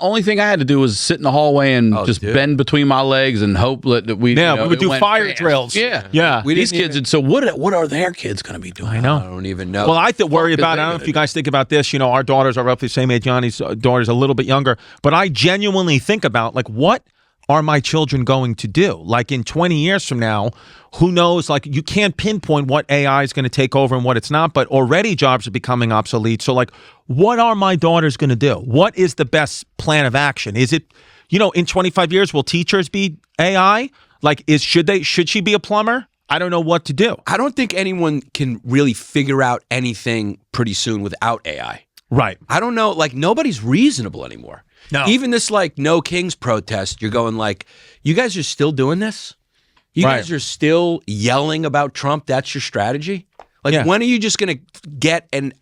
Only thing I had to do was sit in the hallway and just bend between my legs and hope that we. Yeah, we would it do went fire fast. drills. Yeah, Yeah. These kids. And so what are their kids going to be doing? I know. I don't even know. Well, I worry fuck about is it. I they don't know gonna if you guys think about this. Our daughters are roughly the same age. Yanni's daughter's a little bit younger. But I genuinely think about, like, what are my children going to do? Like in 20 years from now, who knows? Like you can't pinpoint what AI is going to take over and what it's not, but already jobs are becoming obsolete. So like, what are my daughters going to do? What is the best plan of action? Is it, in 25 years, will teachers be AI? Like should she be a plumber? I don't know what to do. I don't think anyone can really figure out anything pretty soon without AI. Right. I don't know. Like nobody's reasonable anymore. No. Even this like No Kings protest, you're going like, you guys are still doing this? You Right. guys are still yelling about Trump? That's your strategy? Like Yeah. when are you just going to get an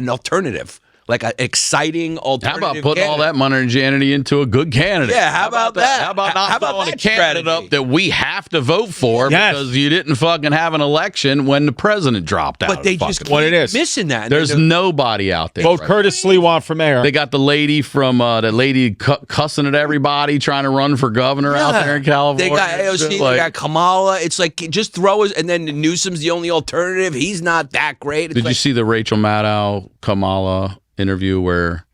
alternative? Like an exciting How alternative about putting all candidate? that money into a good candidate? Yeah, how about that? How about not How about throwing a that candidate strategy? up that we have to vote for Yes. because you didn't fucking have an election when the president dropped out? But they of just fucking- keep What it is. missing that. And There's they're- nobody out there. Vote right Curtis Sliwa for mayor. They got the lady from cussing at everybody trying to run for governor out there in California. They got AOC, they got Kamala. It's like just throw us, and then Newsom's the only alternative. He's not that great. It's Did you like, see the Rachel Maddow Kamala interview where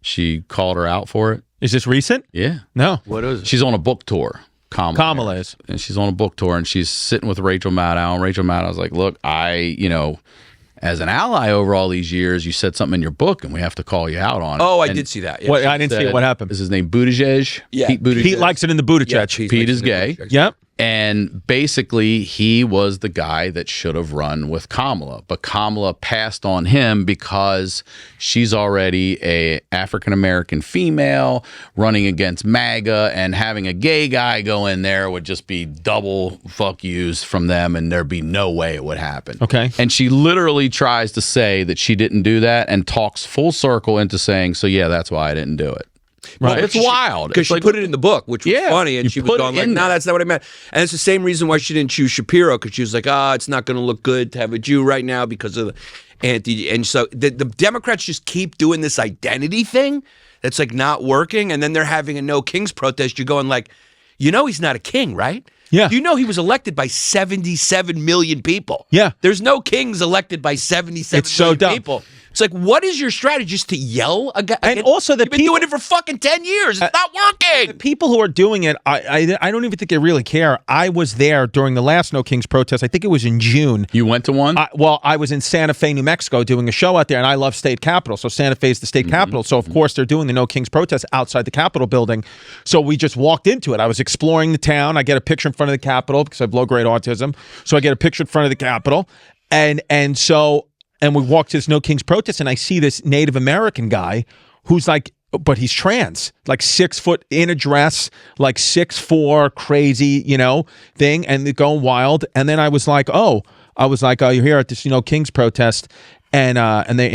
she called her out for it? Is this recent? Yeah. No. what is it? She's on a book tour. Kamala is. And she's on a book tour and she's sitting with Rachel Maddow. And Rachel Maddow's like, look, as an ally over all these years, you said something in your book and we have to call you out on it. Oh, I And did see that. Yeah. What? I didn't see it. What happened? Is his name Buttigieg? Yeah. Pete Buttigieg. Pete likes it in the Buttigieg. Yeah, Pete is gay. Yep. And basically, he was the guy that should have run with Kamala, but Kamala passed on him because she's already a African American female running against MAGA, and having a gay guy go in there would just be double fuck yous from them, and there'd be no way it would happen. Okay. And she literally tries to say that she didn't do that, and talks full circle into saying, "So yeah, that's why I didn't do it." Right. It's wild. Because It's she like, put it in the book, which was Yeah, funny, and you she was put going it like, in "No, there. that's not what I meant." And it's the same reason why she didn't choose Shapiro, because she was like, it's not going to look good to have a Jew right now because of the anti." And so the Democrats just keep doing this identity thing that's like not working, and then they're having a No Kings protest. You're going like, he's not a king, right? Yeah. He was elected by 77 million people. Yeah. There's no kings elected by 77 It's so million dumb. people. It's like, what is your strategy? Just to yell? And also You've been doing it for fucking 10 years. It's not working. The people who are doing it, I don't even think they really care. I was there during the last No Kings protest. I think it was in June. You went to one? I was in Santa Fe, New Mexico, doing a show out there, and I love state capitol. So Santa Fe is the state capital. So, of course, they're doing the No Kings protest outside the Capitol building. So we just walked into it. I was exploring the town. I get a picture in front of the Capitol because I have low-grade autism. So I get a picture in front of the Capitol. And we walked to this No Kings protest, and I see this Native American guy who's like, but he's trans, like 6 foot in a dress, like 6'4", crazy, thing, and they're going wild. And then I was like, oh, you're here at this, Kings protest, and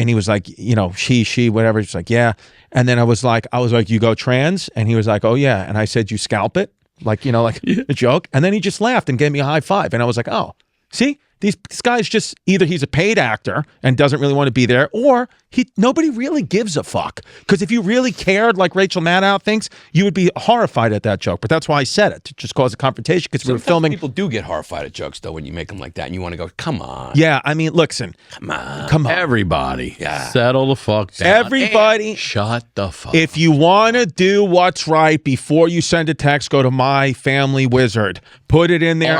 he was like, she, whatever. He's like, yeah. And then I was like, you go trans? And he was like, oh yeah. And I said, you scalp it, like a joke. And then he just laughed and gave me a high five, and I was like, oh, see. This guy's just either he's a paid actor and doesn't really want to be there, or nobody really gives a fuck. Because if you really cared, like Rachel Maddow thinks, you would be horrified at that joke. But that's why I said it, to just cause a confrontation. Because we were filming. People do get horrified at jokes though when you make them like that, and you want to go, come on. Yeah, I mean, listen, come on. Everybody, settle the fuck down. Everybody, shut the fuck. If you want to do what's right before you send a text, go to My Family Wizard. Put it in there,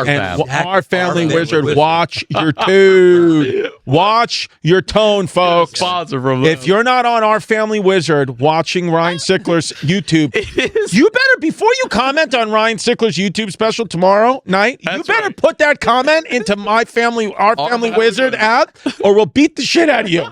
Our Family Wizard. Watch your tune. Watch your tone, folks. Sponsor from if you're not on Our Family Wizard watching Ryan Sickler's YouTube, you better, before you comment on Ryan Sickler's YouTube special tomorrow night, you better put that comment into Our Family Wizard app, or we'll beat the shit out of you.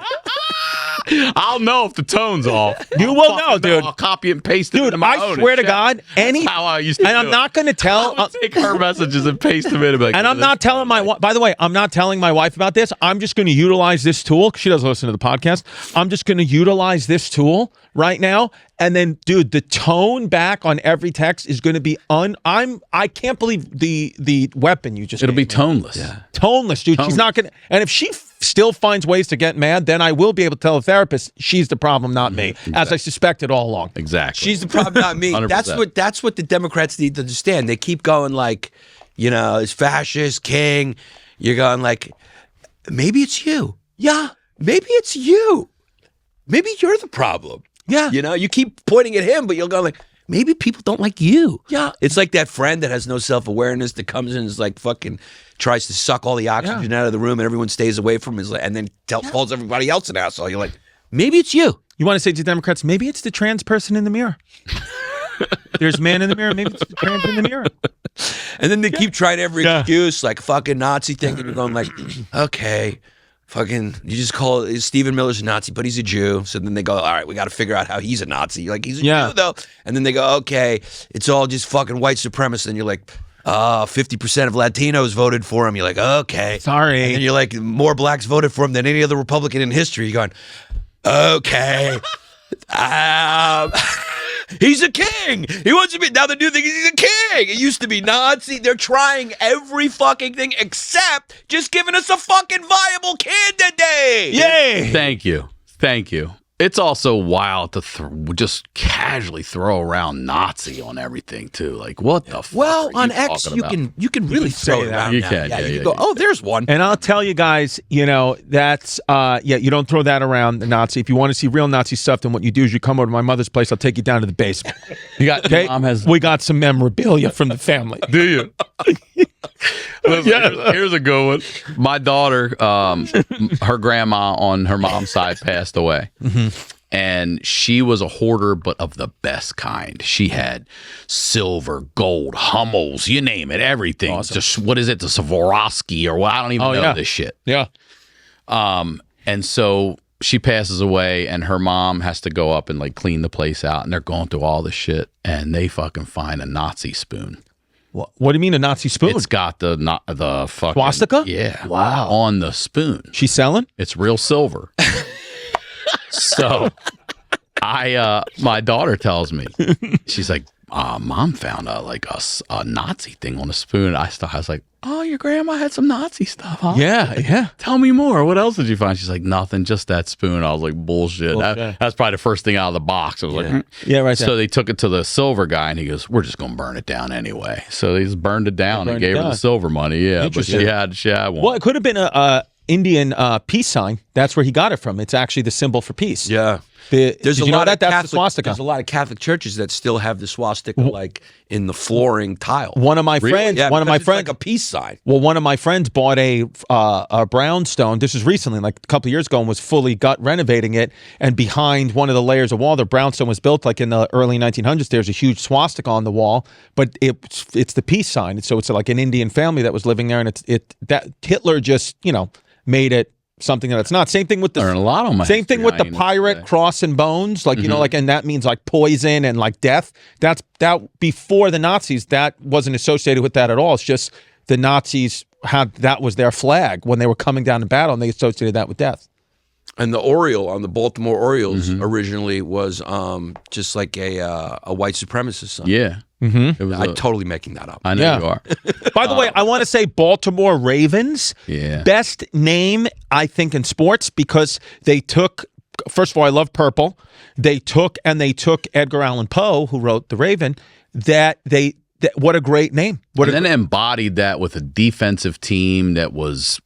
I'll know if the tone's off. You will know, dude. I'll copy and paste it. Dude, I swear to God, That's how I used to. And I'm not going to tell. I'll take her messages and paste them in. And I'm not telling by the way, I'm not telling my wife about this. I'm just going to utilize this tool. She doesn't listen to the podcast. I'm just going to utilize this tool right now. And then, dude, the tone back on every text is going to be I can't believe the weapon you just. It'll be toneless. Yeah. Toneless, dude. She's not going to. And if she still finds ways to get mad, then I will be able to tell a therapist she's the problem, not me, as I suspected all along. Exactly. She's the problem, not me. 100%. That's what the Democrats need to understand. They keep going like, it's fascist, king. You're going like, maybe it's you. Yeah, maybe it's you. Maybe you're the problem. Yeah. You keep pointing at him, but you'll go like, maybe people don't like you. Yeah. It's like that friend that has no self-awareness that comes in and is like fucking tries to suck all the oxygen out of the room and everyone stays away from him and then calls everybody else an asshole. You're like, maybe it's you. You want to say to Democrats, maybe it's the trans person in the mirror. There's a man in the mirror, maybe it's the trans in the mirror. And then they keep trying every excuse, like fucking Nazi thing, and you're going like, okay, fucking, you just call Stephen Miller's a Nazi, but he's a Jew. So then they go, all right, we got to figure out how he's a Nazi. Like, he's a Jew, though. And then they go, okay, it's all just fucking white supremacists. And you're like, 50% of Latinos voted for him. You're like, okay. Sorry. And then you're like, more blacks voted for him than any other Republican in history. You're going, okay. He's a king. He wants to be. Now the new thing is he's a king. It used to be Nazi. They're trying every fucking thing except just giving us a fucking viable candidate. Yay. Thank you. It's also wild to just casually throw around Nazi on everything too. Like, what the fuck? Well, on X, you can really throw it around. You can. Yeah, you can go, oh, there's one. And I'll tell you guys, that's you don't throw that around the Nazi. If you want to see real Nazi stuff, then what you do is you come over to my mother's place. I'll take you down to the basement. Okay? We got some memorabilia from the family. Do you? Listen, here's a good one. My daughter, her grandma on her mom's side passed away. Mm-hmm. And she was a hoarder, but of the best kind. She had silver, gold, Hummels, you name it, everything. Awesome. Just, what is it, the Swarovski or what? I don't even know this shit. Yeah. And so she passes away, and her mom has to go up and like clean the place out, and they're going through all this shit, and they fucking find a Nazi spoon. What do you mean a Nazi spoon? It's got the fucking swastika? Yeah. Wow. On the spoon. She's selling? It's real silver. So my daughter tells me, she's like, Mom found a Nazi thing on a spoon. I was like, oh, your grandma had some Nazi stuff, huh? Yeah. Tell me more. What else did you find? She's like, nothing, just that spoon. I was like, bullshit. That's probably the first thing out of the box. I was like, yeah, right. So they took it to the silver guy, and he goes, we're just going to burn it down anyway. So they just burned it down and gave her the silver money. Yeah, but she had one. Well, it could have been Indian peace sign. That's where he got it from. It's actually the symbol for peace. Yeah. There's a lot of That's the swastika. There's a lot of Catholic churches that still have the swastika like in the flooring tile. One of my friends, Yeah, one of my it's friends, like a peace sign. well, one of my friends bought a brownstone. This was recently, like a couple of years ago, and was fully gut renovating it. And behind one of the layers of wall, the brownstone was built like in the early 1900s. There's a huge swastika on the wall, but it's the peace sign. So it's like an Indian family that was living there, and that Hitler just made it something that it's not. Same thing with the Learn a lot on my same thing with the history, pirate cross and bones, like like, and that means like poison and like death. That before the Nazis, that wasn't associated with that at all. It's just the Nazis had that was their flag when they were coming down to battle, and they associated that with death. And the Oriole on the Baltimore Orioles originally was just like a white supremacist sign. Yeah. Mm-hmm. It was I'm totally making that up. I know you are. By the way, I want to say Baltimore Ravens. Yeah. Best name, I think, in sports because they took. First of all, I love purple. They took Edgar Allan Poe, who wrote The Raven. What a great name. And then embodied that with a defensive team that was,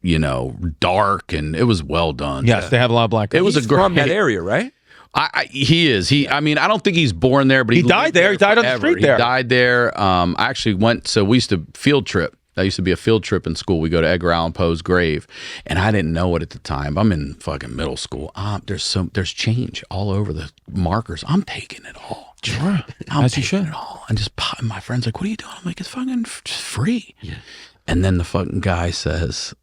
dark, and it was well done. Yes, they have a lot of black guys. It was He's from that area, right? He is. I don't think he's born there, but he died there. He died on the street there. He died there. I actually went. So we used to field trip. That used to be a field trip in school. We go to Edgar Allan Poe's grave, and I didn't know it at the time. I'm in fucking middle school. There's change all over the markers. I'm taking it all. Sure, I'm taking it all, and my friend's like, "What are you doing?" I'm like, "It's fucking just free." Yeah. And then the fucking guy says,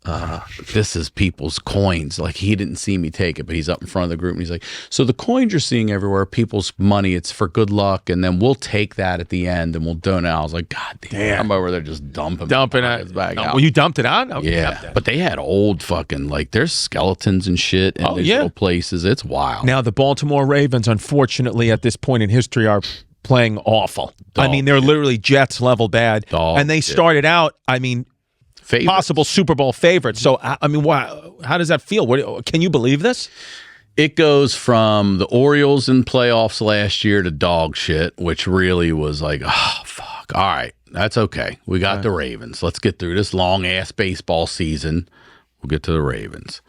this is people's coins. Like, he didn't see me take it, but he's up in front of the group, and he's like, so the coins you're seeing everywhere, people's money, it's for good luck, and then we'll take that at the end, and we'll donate. I was like, God damn. I'm over there just dumping it back out. Well, you dumped it out? Okay. Yeah, but they had old fucking, like, there's skeletons and shit in these little places. It's wild. Now, the Baltimore Ravens, unfortunately, at this point in history, are playing awful. I mean, they're literally Jets level bad. And they started out, possible Super Bowl favorites. So, how does that feel? Can you believe this? It goes from the Orioles in playoffs last year to dog shit, which really was like, oh, fuck. All right, that's okay. We got the Ravens. Let's get through this long-ass baseball season. We'll get to the Ravens.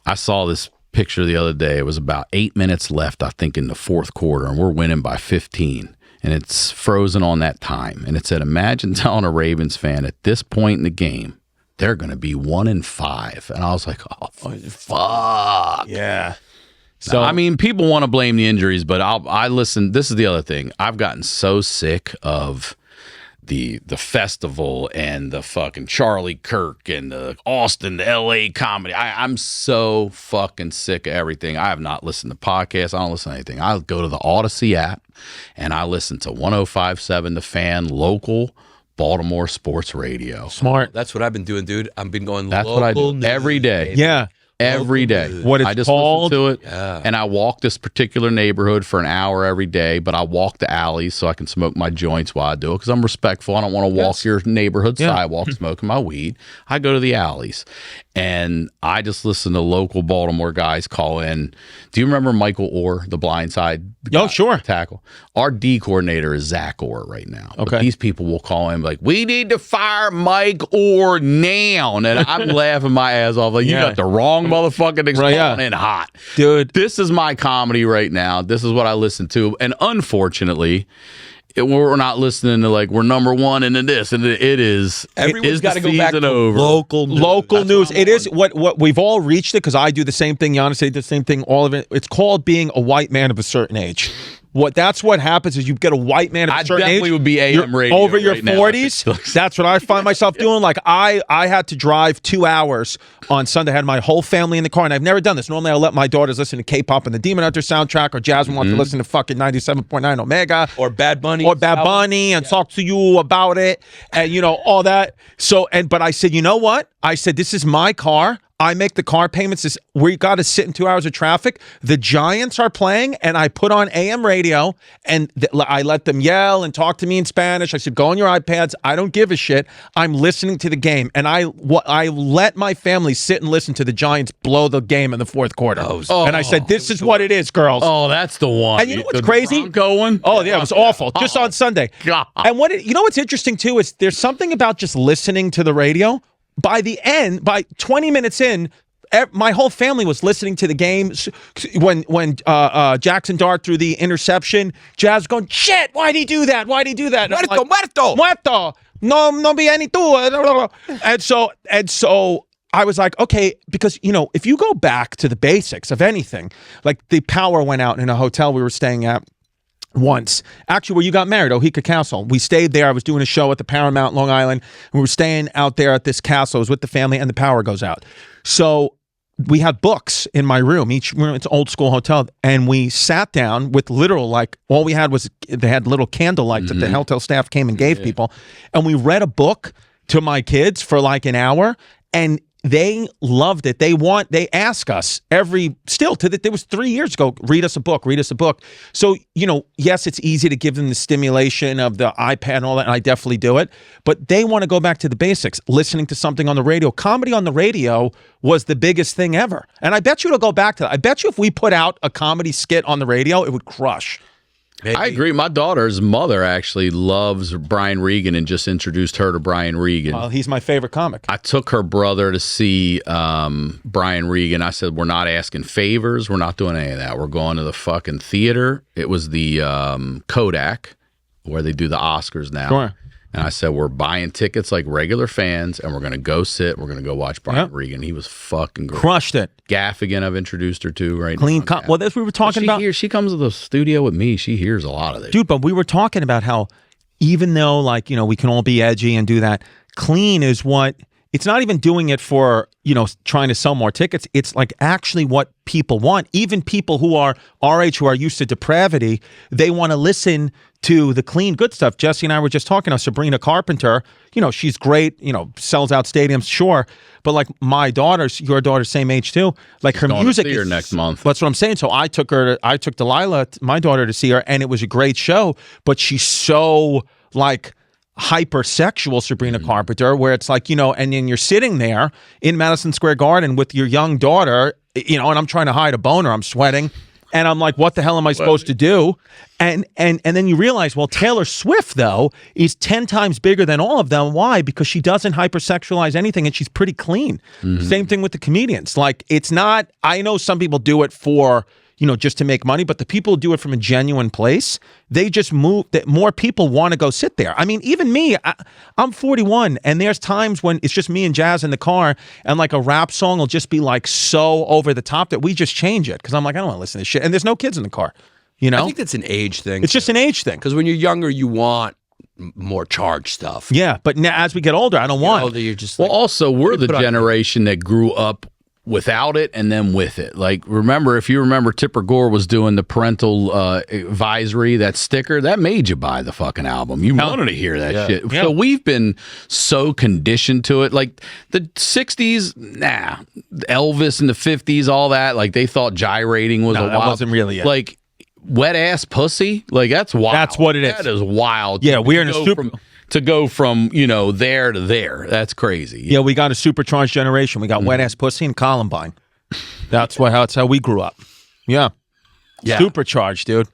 I saw this picture the other day. It was about 8 minutes left, I think, in the fourth quarter, and we're winning by 15. And it's frozen on that time. And it said, imagine telling a Ravens fan at this point in the game, they're going to be 1-5. And I was like, oh, fuck. Yeah. So, people want to blame the injuries, but I listen. This is the other thing. I've gotten so sick of the festival and the fucking Charlie Kirk and the Austin, the LA comedy. I'm so fucking sick of everything. I have not listened to podcasts. I don't listen to anything. I go to the Odyssey app and I listen to 105.7 The Fan, local Baltimore sports radio. Smart. That's what I've been doing, dude. I've been going That's local what I do news, every day. baby. Yeah. Every day. What it's I just called? listen to it, and I walk this particular neighborhood for an hour every day, but I walk the alleys so I can smoke my joints while I do it because I'm respectful. I don't want to walk your neighborhood sidewalk smoking my weed. I go to the alleys, and I just listen to local Baltimore guys call in. Do you remember Michael Orr, the blindside sure. tackle? Our D coordinator is Zach Orr right now. Okay. But these people will call him like, we need to fire Mike Orr now. And I'm laughing my ass off. Like, you got the wrong motherfucking calling in hot. Dude. This is my comedy right now. This is what I listen to. And unfortunately, we're not listening to like we're number one into this, and it is. Everyone's got to go back to over. local news. Local news. It is what we've all reached it because I do the same thing. Yannis did the same thing. All of it. It's called being a white man of a certain age. That's what happens is you get a white man of a certain age. I definitely would be AM radio over your right 40s. That's what I find myself doing. Like I had to drive 2 hours on Sunday. I had my whole family in the car, and I've never done this. Normally, I let my daughters listen to K-pop and the Demon Hunter soundtrack, or Jasmine wants to listen to fucking 97.9 Omega, or Bad Bunny, and talk to you about it, and all that. So, but I said, you know what? I said, this is my car. I make the car payments. We got to sit in 2 hours of traffic. The Giants are playing, and I put on AM radio, and I let them yell and talk to me in Spanish. I said, go on your iPads. I don't give a shit. I'm listening to the game, and I let my family sit and listen to the Giants blow the game in the fourth quarter. And I said, this is what it is, girls. Oh, that's the one. And you know what's crazy? Going? Oh, yeah, it was awful. Just on Sunday. God. And what's interesting, too, is there's something about just listening to the radio. By the end, by 20 minutes in, my whole family was listening to the game when Jackson Dart threw the interception. Jazz going, shit, why'd he do that? Why'd he do that? Muerto. No be any tu. And so I was like, okay, because, if you go back to the basics of anything, like the power went out in a hotel we were staying at once. Actually, where you got married, Ohika Castle. We stayed there. I was doing a show at the Paramount, Long Island. We were staying out there at this castle. I was with the family, and the power goes out. So we had books in my room. Each room, it's an old school hotel. And we sat down with literal, all we had was, they had little candle lights that the hotel staff came and gave people. And we read a book to my kids for like an hour, and they loved it. They ask us there was 3 years ago, read us a book. So, yes, it's easy to give them the stimulation of the iPad and all that, and I definitely do it, but they want to go back to the basics, listening to something on the radio. Comedy on the radio was the biggest thing ever. And I bet you it'll go back to that. I bet you if we put out a comedy skit on the radio, it would crush. I agree. My daughter's mother actually loves Brian Regan and just introduced her to Brian Regan. Well, he's my favorite comic. I took her brother to see Brian Regan. I said, we're not asking favors. We're not doing any of that. We're going to the fucking theater. It was the Kodak, where they do the Oscars now. Sure. And I said, we're buying tickets like regular fans, and we're going to go sit. We're going to go watch Brian Regan. He was fucking great. Crushed it. Gaffigan, I've introduced her to right Clean now. well, that's what we were talking about. She comes to the studio with me. She hears a lot of this. Dude, but we were talking about how even though, we can all be edgy and do that, clean is what... It's not even doing it for, trying to sell more tickets. It's like actually what people want. Even people who are our age, who are used to depravity, they want to listen to the clean, good stuff. Jesse and I were just talking to Sabrina Carpenter. She's great, sells out stadiums, sure. But like your daughter's same age too. Like her music is next month. That's what I'm saying. So I took Delilah, my daughter, to see her, and it was a great show. But she's so hypersexual, Sabrina Carpenter, where it's like, and then you're sitting there in Madison Square Garden with your young daughter, and I'm trying to hide a boner, I'm sweating, and I'm like, what the hell am I supposed to do? And then you realize, well, Taylor Swift, though, is 10 times bigger than all of them. Why? Because she doesn't hypersexualize anything, and she's pretty clean. Same thing with the comedians. Like, it's not, I know some people do it for, just to make money, but the people who do it from a genuine place, they just move, that more people want to go sit there. I mean, even me, I'm 41, and there's times when it's just me and Jazz in the car, and like a rap song will just be like so over the top that we just change it, because I'm like, I don't want to listen to this shit, and there's no kids in the car, I think that's an age thing. It's just an age thing. Because when you're younger, you want more charged stuff. Yeah, but now as we get older, I don't want. You're just well, also, we're the generation that grew up without it and then with it. Like, if you remember Tipper Gore was doing the parental advisory, that sticker, that made you buy the fucking album. You wanted to hear that shit. Yeah. So we've been so conditioned to it. Like the 60s, Elvis in the 50s, all that, like they thought gyrating was that wasn't really it. Like wet ass pussy, like that's wild. That's what it is. That is wild. Yeah, we're in a to go from, there to there. That's crazy. Yeah, we got a supercharged generation. We got wet ass pussy and Columbine. That's how we grew up. Yeah. Supercharged, dude.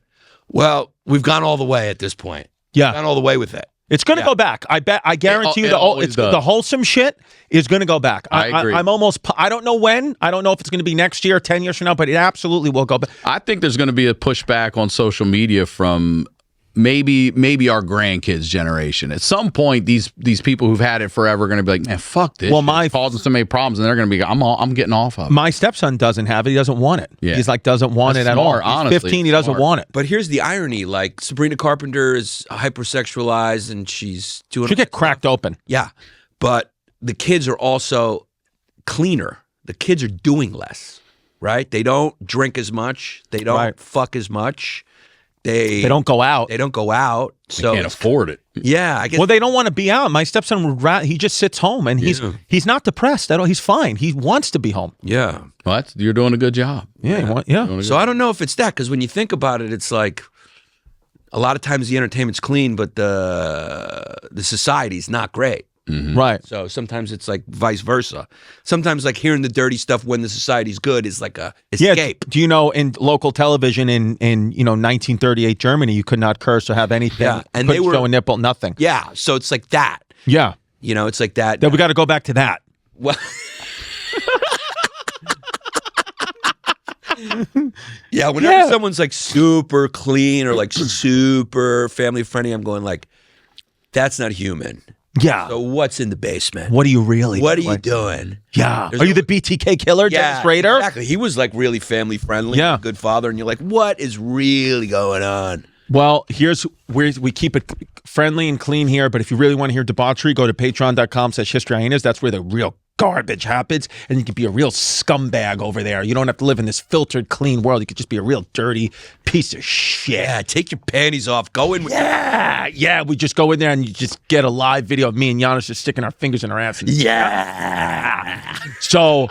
Well, we've gone all the way at this point. Yeah. We've gone all the way with it. It's going to go back. I guarantee you the wholesome shit is going to go back. I agree. I don't know when. I don't know if it's going to be next year, 10 years from now, but it absolutely will go back. I think there's going to be a pushback on social media from maybe our grandkids' generation. At some point, these people who've had it forever are going to be like, man, fuck this. Well, it's causing so many problems, and they're going to be, I'm getting off of it. My stepson doesn't have it. He doesn't want it. Yeah. He's like, doesn't want it at all. Honestly, he's 15, he doesn't want it. But here's the irony. Like, Sabrina Carpenter is hypersexualized, and she's doing... She'll get cracked open. Yeah. But the kids are also cleaner. The kids are doing less, right? They don't drink as much. They don't fuck as much. They don't go out. They don't go out. So they can't afford it. Yeah, I guess. Well, they don't want to be out. My stepson he just sits home, and he's not depressed at all. He's fine. He wants to be home. Yeah. Well, you're doing a good job. Yeah. So I don't know if it's that, because when you think about it, it's like a lot of times the entertainment's clean, but the society's not great. Mm-hmm. Right. So sometimes it's like vice versa. Sometimes like hearing the dirty stuff when the society's good is like a escape. Do you know in local television in 1938 Germany, you could not curse or have anything. Yeah, and they were show a nipple, nothing. Yeah, so it's like that. Yeah. It's like that. Then we got to go back to that. Well, Yeah, whenever someone's like super clean or like super family friendly, I'm going like, that's not human. Yeah. So what's in the basement? What are you really What are doing? you doing? Yeah. There's Are you the BTK killer, Dennis Rader? exactly. He was like really family friendly, Yeah. a good father, and you're like, what is really going on? Well, here's where we keep it friendly and clean here, but if you really want to hear debauchery, go to patreon.com/historyhyenas. That's where the real garbage happens, and you can be a real scumbag over there. You don't have to live in this filtered, clean world. You could just be a real dirty piece of shit. Yeah, take your panties off. Go in with Yeah, we just go in there and you just get a live video of me and Yannis just sticking our fingers in our ass. So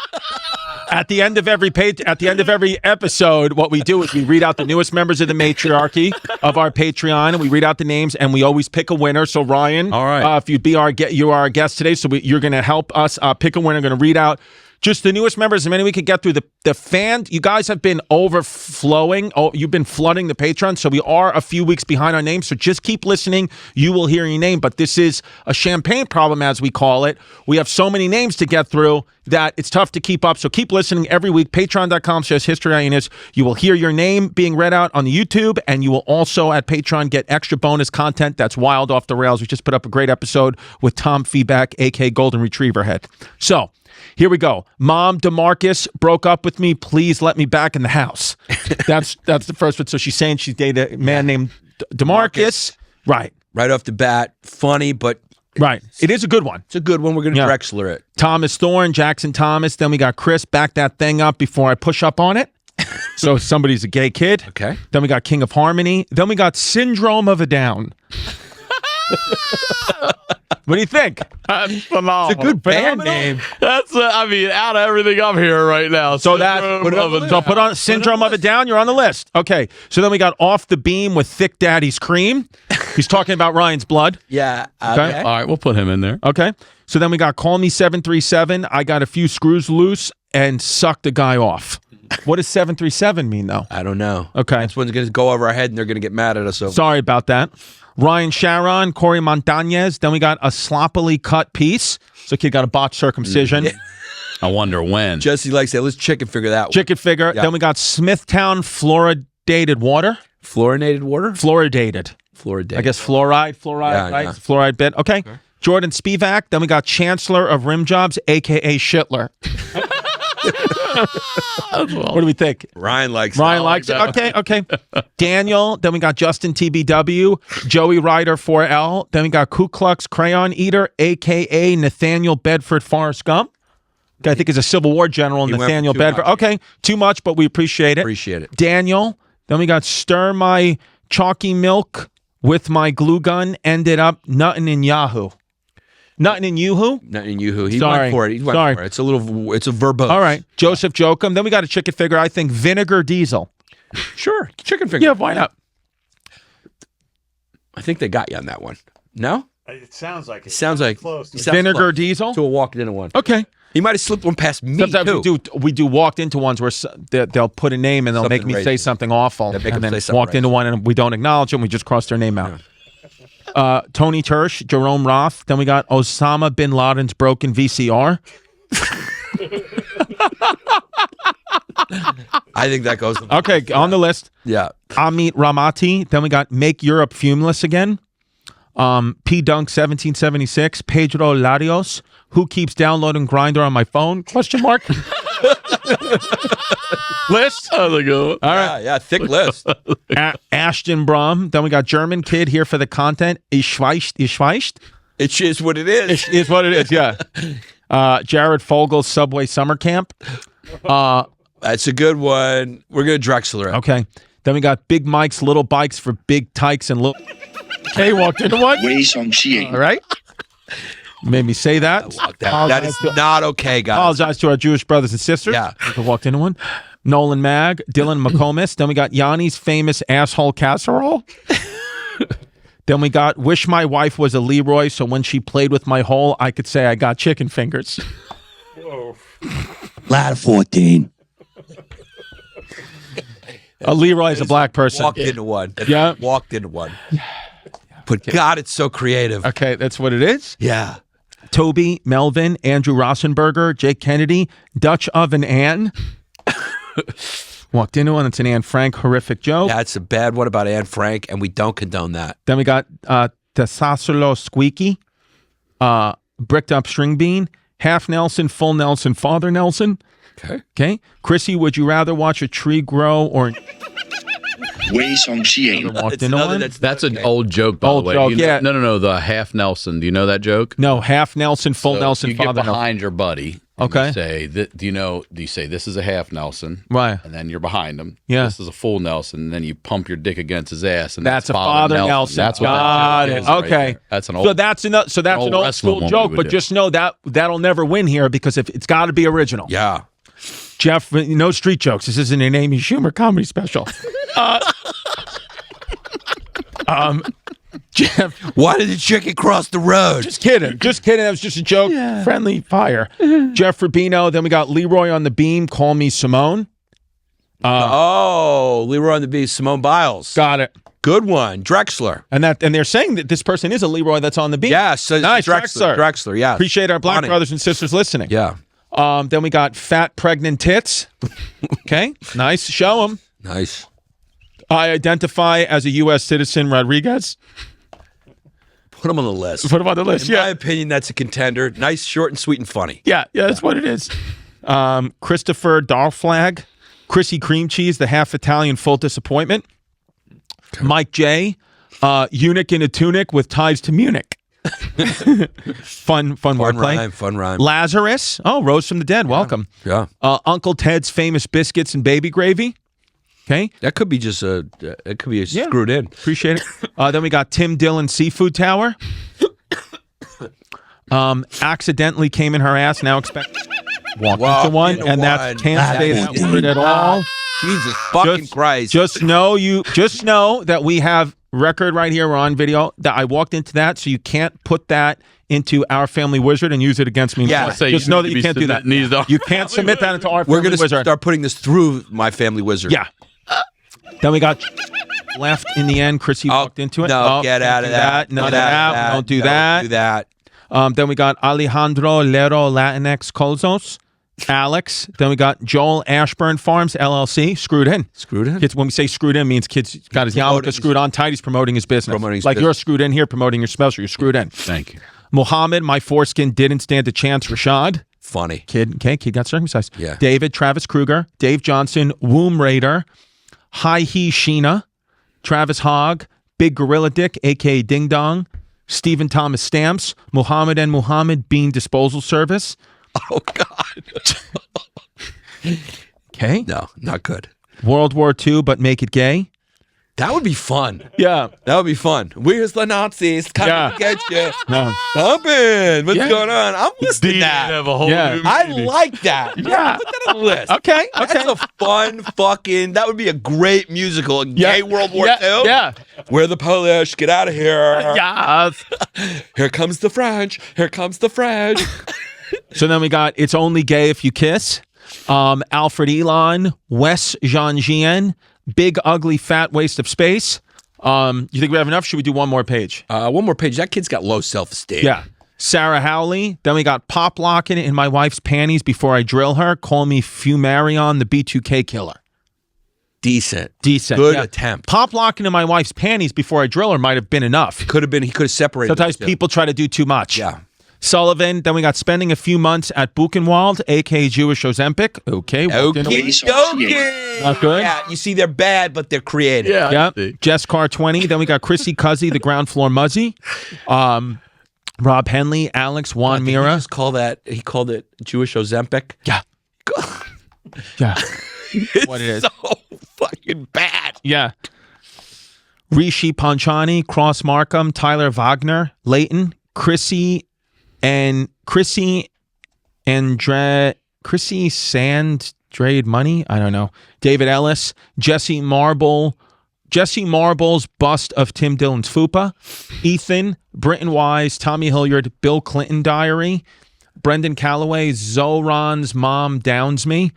at the end of every episode, what we do is we read out the newest members of the matriarchy of our Patreon, and we read out the names, and we always pick a winner. So Ryan, all right, if you'd be you are our guest today, so you're going to help us pick a winner. Going to read out just the newest members, as many we could get through. The fan, you guys have been overflowing. Oh, you've been flooding the Patreon, so we are a few weeks behind our names. So just keep listening. You will hear your name, but this is a champagne problem, as we call it. We have so many names to get through that it's tough to keep up. So keep listening every week. Patreon.com/historyhyenas. You will hear your name being read out on the YouTube, and you will also at Patreon get extra bonus content that's wild off the rails. We just put up a great episode with Tom Feedback, aka Golden Retriever Head. So here we go. Mom DeMarcus broke up with me. Please let me back in the house. That's the first one. So she's saying she dated a man named DeMarcus. Right. right off the bat. Funny, but right. It is a good one. It's a good one. We're going to Drexler it. Thomas Thorne, Jackson Thomas. Then we got Chris. Back that thing up before I push up on it. So somebody's a gay kid. Okay. Then we got King of Harmony. Then we got Syndrome of a Down. What do you think? That's phenomenal. It's a good band name. That's I mean, out of everything I'm here right now. So put on Syndrome of a Down. You're on the list. Okay. So then we got Off the Beam with Thick Daddy's Cream. He's talking about Ryan's blood. Yeah. Okay. All right, we'll put him in there. Okay. So then we got Call Me 737. I got a few screws loose and sucked a guy off. What does 737 mean, though? I don't know. Okay. This one's going to go over our head and they're going to get mad at us. So. Sorry about that. Ryan Sharon, Corey Montañez. Then we got a sloppily cut piece. So kid got a botched circumcision. I wonder when. Jesse likes that. Let's chicken figure that one. Chicken figure. Yeah. Then we got Smithtown fluoridated water. Fluorinated water? Fluoridated. Fluoridated. I guess fluoride, Yeah, right? yeah. Fluoride bit. Okay. Jordan Spivak. Then we got Chancellor of Rim Jobs, a.k.a. Shitler. What do we think? Ryan likes Ryan likes it. Okay. Daniel. Then we got Justin TBW, Joey Ryder 4L. Then we got Ku Klux Crayon Eater, a.k.a. Nathaniel Bedford Forrest Gump. I think is a Civil War general, went Nathaniel for too Bedford. much. Okay, too much, but we appreciate it. Appreciate it. Daniel. Then we got Stir My Chalky Milk with My Glue Gun. Ended up nutting in Yahoo. Nutting in Yoo-hoo? Not in Yoo-hoo. He Sorry. went for it. He went Sorry. for it. It's a verbose. All right. Joseph Jokum. Then we got a chicken figure. I think Vinegar Diesel. Sure. Chicken figure. Yeah, why not? I think they got you on that one. No? It sounds like it. Sounds like close. he sounds Vinegar close Diesel? to a walked into one. Okay. He might have slipped one past me Sometimes too. we do walked into ones where they'll put a name and they'll Something make me racist. say something awful. They make And them then say something walked into racist. one and we don't acknowledge them. We just cross their name out. Tony Tersh, Jerome Roth. Then we got Osama bin Laden's broken VCR. I think that goes. Okay, on the list. Yeah. Amit Ramati. Then we got Make Europe Fumeless Again. P Dunk 1776. Pedro Larios. Who keeps downloading Grindr on my phone? Question mark. List. How's it going? All right. Yeah. Thick list. Ashton Brum. Then we got German Kid here for the content. Ich weiß. It is what it is. Is what it is, yeah. Jared Fogel's Subway Summer Camp. That's a good one. We're gonna Drexler it. Okay. Then we got Big Mike's Little Bikes for Big Tykes and Little. Okay, walked into one. All right. Made me say that. That is not okay, guys. Apologize to our Jewish brothers and sisters. Yeah. Who walked into one. Nolan Mag, Dylan McComas. Then we got Yanni's famous asshole casserole. Then we got Wish My Wife Was a Leroy, so when she played with my hole, I could say I got chicken fingers. Whoa. Ladder 14. A Leroy is a black person. Walked into one. Yeah. Walked into one. But God, it's so creative. Okay, that's what it is. Yeah. Toby, Melvin, Andrew Rossenberger, Jake Kennedy, Dutch Oven Ann. Walked into one. It's an Anne Frank horrific joke. That's a bad one about Anne Frank, and we don't condone that. Then we got Tesasolo Squeaky, bricked up string bean, half Nelson, full Nelson, Father Nelson. Okay. Chrissy, would you rather watch a tree grow or walked into one? That's an old joke, by Old the way. joke, You know- yeah. No. The half Nelson. Do you know that joke? No, half Nelson, full So Nelson, you get Father Nelson. behind your buddy. and Okay. You say, do you say this is a half Nelson? Right. And then you're behind him. Yeah. This is a full Nelson. And then you pump your dick against his ass. And That's a Father Nelson. That's what Got that it. joke is right Okay. there. That's an old. So that's an old old wrestling school woman joke, would but do. just know that that'll never win here because if it's got to be original. Yeah. Jeff, no street jokes. This isn't an Amy Schumer comedy special. Jeff, Why did the chicken cross the road? just kidding. That was just a joke. Friendly fire. Jeff Rubino. Then we got Leroy on the beam. Call me Simone. Leroy on the Beast, Simone Biles. Got it. Good one. Drexler. And they're saying that this person is a Leroy that's on the beam. Yeah, so Nice, Drexler. Drexler, yeah. Appreciate our black On it. brothers and sisters listening. Yeah. Then we got fat pregnant tits. Okay, nice. Show them. Nice. I identify as a U.S. citizen, Rodriguez. Put him on the list. Put him on the list. In my Yeah, opinion, that's a contender. Nice, short, and sweet and funny. yeah, that's what it is. Christopher Darflag, Chrissy Cream Cheese, the half Italian full disappointment. Mike J, eunuch in a tunic with ties to Munich. fun wordplay. Fun rhyme. Lazarus, rose from the dead. Welcome. Yeah. Uncle Ted's famous biscuits and baby gravy. Okay, That could be just screwed in. appreciate it. Then we got Tim Dillon Seafood Tower. Accidentally came in her ass. Now expect walk into one, into and one. that can't say that word at all. Jesus fucking Christ. Just know that we have record right here. We're on video. That I walked into that, so you can't put that into our family wizard and use it against me. Yeah. Just Say know that you can't do that. You can't submit that into our We're family going to wizard. start putting this through my family wizard. Yeah. Then we got left in the end. Chrissy walked into it. No, get out of that. None of Get out that. Don't do Don't that. do that. Then we got Alejandro Lero Latinx Colzos. Alex. Then we got Joel Ashburn Farms LLC. Screwed in. Screwed in? Kids, when we say screwed in, means kids got his yarmulke screwed on tight. He's promoting his business. Like you're screwed in here promoting your special. You're screwed in. Thank you. Muhammad, my foreskin didn't stand a chance. Rashad. Funny. Kid got circumcised. Yeah. David, Travis Kruger, Dave Johnson, Womb Raider, Hi He Sheena, Travis Hogg, Big Gorilla Dick, aka Ding Dong, Stephen Thomas Stamps, Muhammad and Muhammad Bean Disposal Service. Oh, God. Okay. No, not good. World War II, but make it gay. That would be fun. Yeah. That would be fun. Where's the Nazis? Coming to get you. No. Stop it. What's Yeah. going on? I'm listening to that. Have a whole Yeah. new I meaning. like that. Yeah. Put that on the list. Okay. That's a fun fucking, that would be a great musical. A gay World War II. Yeah. We're the Polish. Get out of here. Yes. Here comes the French. Here comes the French. So then we got It's Only Gay If You Kiss, Alfred Elon, Wes Jean, Big Ugly Fat Waste of Space. You think we have enough? Should we do one more page? One more page. That kid's got low self-esteem. Yeah. Sarah Howley. Then we got Pop Locking in my wife's panties before I drill her. Call me Fumarion, the B2K killer. Decent. Good attempt. Pop Locking in my wife's panties before I drill her might have been enough. He could have separated. Sometimes the two. people try to do too much. Yeah. Sullivan. Then we got spending a few months at Buchenwald, aka Jewish Ozempic. Okay. walked in. Okay. Not good? Yeah, you see, they're bad, but they're creative. Yeah. Yeah. See. Jess Carr 20. Then we got Chrissy Cuzzy, the ground floor Muzzy. Rob Henley, Alex, Juan Did he Mira. just call that? He called it Jewish Ozempic. Yeah. Yeah. What it is. So fucking bad. Yeah. Rishi Panchani, Cross Markham, Tyler Wagner, Leighton, Chrissy Sandrade Money. I don't know. David Ellis, Jesse Marble's bust of Tim Dillon's fupa. Ethan, Britton Wise, Tommy Hilliard, Bill Clinton diary. Brendan Calloway, Zoran's mom downs me.